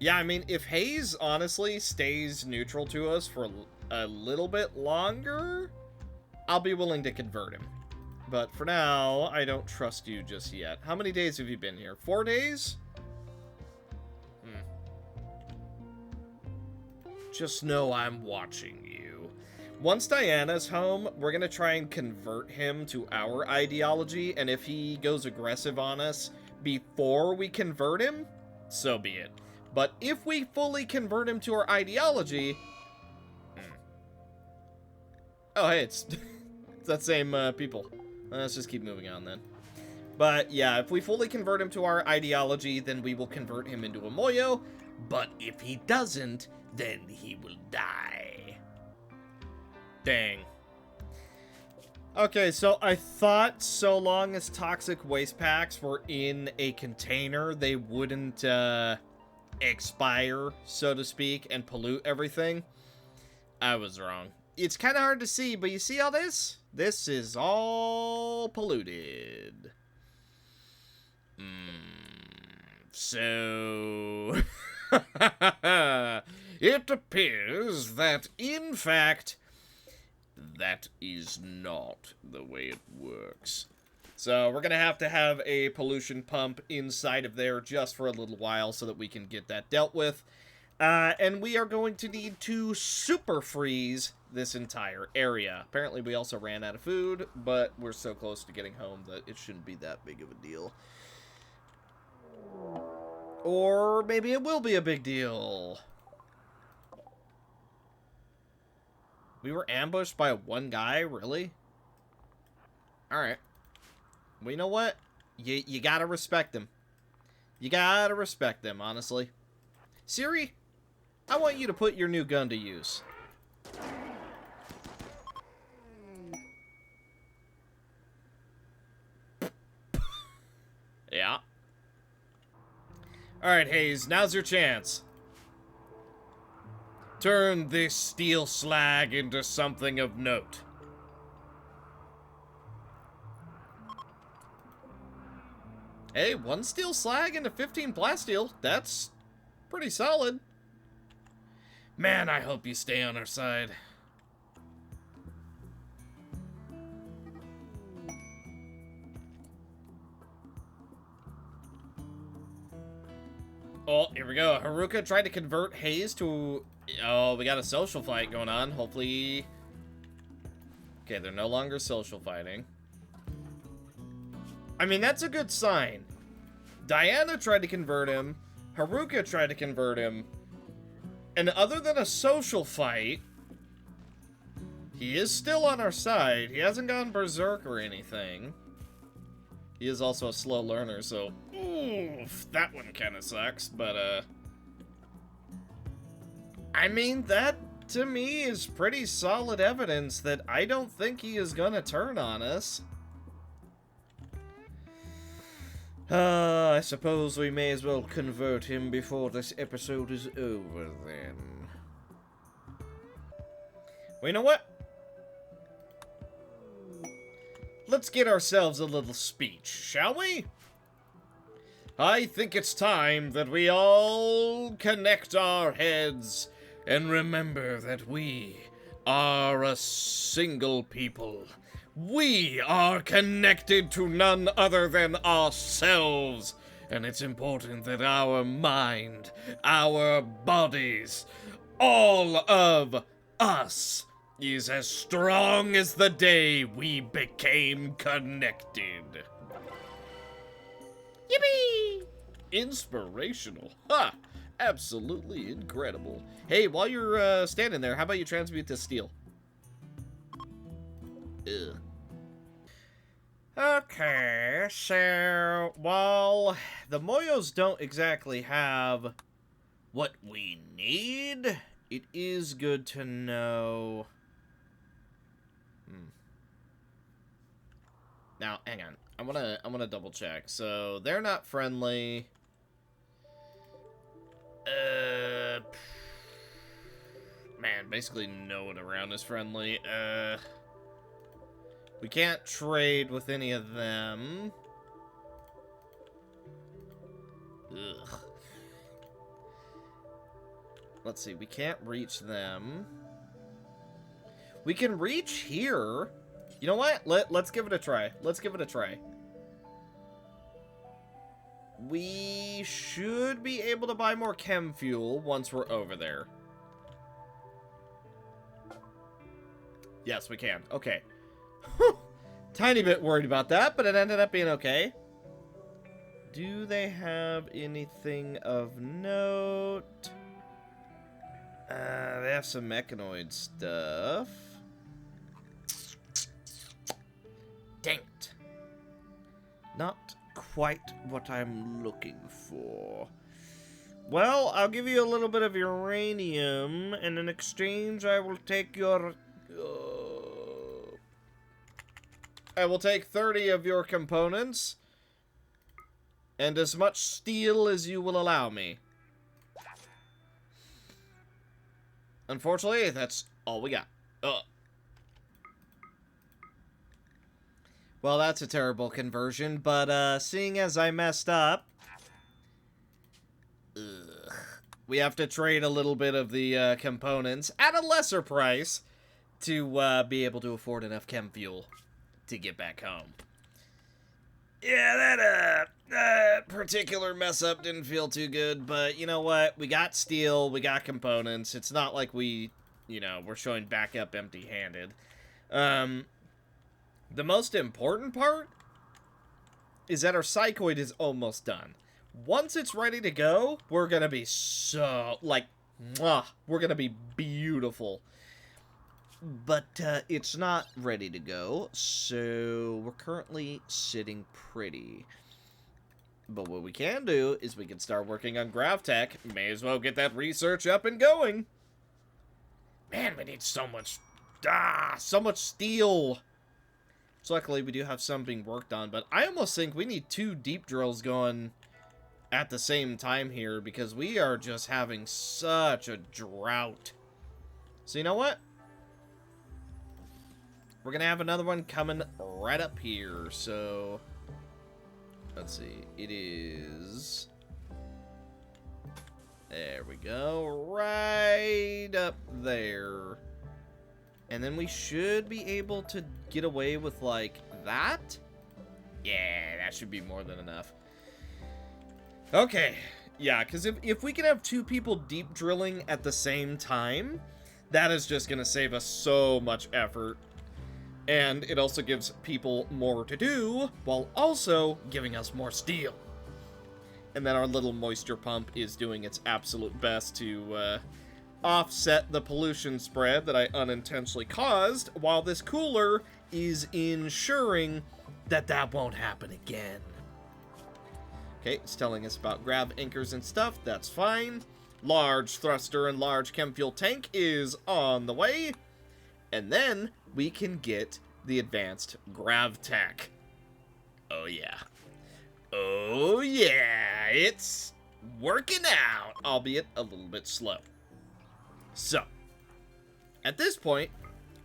Yeah, I mean, if Hayes honestly stays neutral to us for a little bit longer, I'll be willing to convert him. But for now, I don't trust you just yet. How many days have you been here? 4 days? Just know I'm watching you. Once Diana's home, we're going to try and convert him to our ideology, and if he goes aggressive on us before we convert him, so be it. But if we fully convert him to our ideology... Oh, hey, it's that same people. Let's just keep moving on then. But yeah, if we fully convert him to our ideology, then we will convert him into a Moyo. But if he doesn't, then he will die. Dang. Okay, so I thought so long as toxic waste packs were in a container, they wouldn't expire, so to speak, and pollute everything. I was wrong. It's kind of hard to see, but you see all this? This is all polluted. So... it appears that, in fact, that is not the way it works. So we're going to have a pollution pump inside of there just for a little while so that we can get that dealt with. And we are going to need to super freeze this entire area. Apparently we also ran out of food, but we're so close to getting home that it shouldn't be that big of a deal. Or maybe it will be a big deal. We were ambushed by one guy? Really? Alright. Well, you know what? You gotta respect him. You gotta respect them, honestly. Siri, I want you to put your new gun to use. Yeah. Alright, Hayes, now's your chance. Turn this steel slag into something of note. Hey, 1 steel slag into 15 plasteel. That's pretty solid. Man, I hope you stay on our side. Oh, here we go. Haruka tried to convert Hayes to... Oh, we got a social fight going on. Hopefully... Okay, they're no longer social fighting. I mean, that's a good sign. Diana tried to convert him. Haruka tried to convert him. And other than a social fight, he is still on our side. He hasn't gone berserk or anything. He is also a slow learner, so... Oof, that one kind of sucks, but, I mean, that, to me, is pretty solid evidence that I don't think he is gonna turn on us. I suppose we may as well convert him before this episode is over, then. Well, you know what? Let's get ourselves a little speech, shall we? I think it's time that we all connect our heads and remember that we are a single people. We are connected to none other than ourselves, and it's important that our mind, our bodies, all of us is as strong as the day we became connected. Yippee! Inspirational. Ha! Absolutely incredible. Hey, while you're standing there, how about you transmute this steel? Ugh. Okay, so, while the Moyos don't exactly have what we need, it is good to know... Now, hang on. I wanna double check. So, they're not friendly. Man, basically no one around is friendly. We can't trade with any of them. Ugh. Let's see, we can't reach them. We can reach here. You know what? Let's give it a try. Let's give it a try. We should be able to buy more chem fuel once we're over there. Yes, we can. Okay. Tiny bit worried about that, but it ended up being okay. Do they have anything of note? They have some mechanoid stuff. Dang it. Not quite what I'm looking for. Well, I'll give you a little bit of uranium, and in exchange I will take your... I will take 30 of your components, and as much steel as you will allow me. Unfortunately, that's all we got. Well, that's a terrible conversion, but seeing as I messed up, we have to trade a little bit of the components at a lesser price to be able to afford enough chem fuel to get back home. Yeah, that particular mess up didn't feel too good, but you know what? We got steel, we got components. It's not like we're showing back up empty-handed. The most important part is that our psychoid is almost done. Once it's ready to go, we're gonna be so, like, mwah, we're gonna be beautiful. But it's not ready to go, so we're currently sitting pretty. But what we can do is we can start working on GravTech. May as well get that research up and going. Man, we need so much steel. So luckily we do have some being worked on, but I almost think we need 2 deep drills going at the same time here because we are just having such a drought. So you know what? We're gonna have another one coming right up here, so let's see. It is... There we go. Right up there. And then we should be able to get away with, like, that? Yeah, that should be more than enough. Okay. Yeah, because if we can have 2 people deep drilling at the same time, that is just going to save us so much effort. And it also gives people more to do, while also giving us more steel. And then our little moisture pump is doing its absolute best to offset the pollution spread that I unintentionally caused, while this cooler is ensuring that that won't happen again. Okay, it's telling us about grav anchors and stuff. That's fine. Large thruster and large chem fuel tank is on the way. And then we can get the advanced GravTech. Oh yeah. Oh yeah, it's working out, albeit a little bit slow. So, at this point,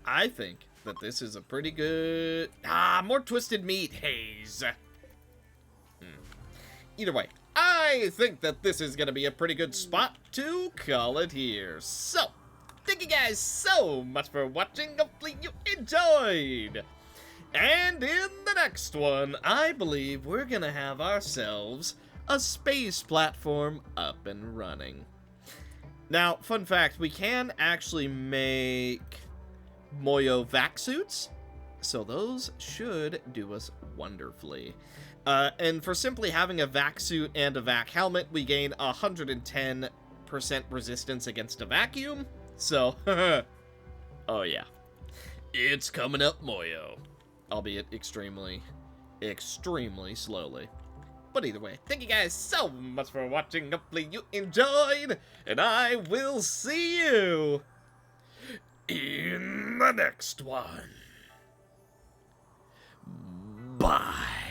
I think that this is a pretty good... more twisted meat haze. Either way, I think that this is going to be a pretty good spot to call it here. So, thank you guys so much for watching. Hopefully you enjoyed. And in the next one, I believe we're going to have ourselves a space platform up and running. Now, fun fact, we can actually make Moyo vac suits, so those should do us wonderfully. And for simply having a vac suit and a vac helmet, we gain 110% resistance against a vacuum, so, oh yeah. It's coming up, Moyo. Albeit extremely slowly. But either way, thank you guys so much for watching. Hopefully you enjoyed, and I will see you in the next one. Bye.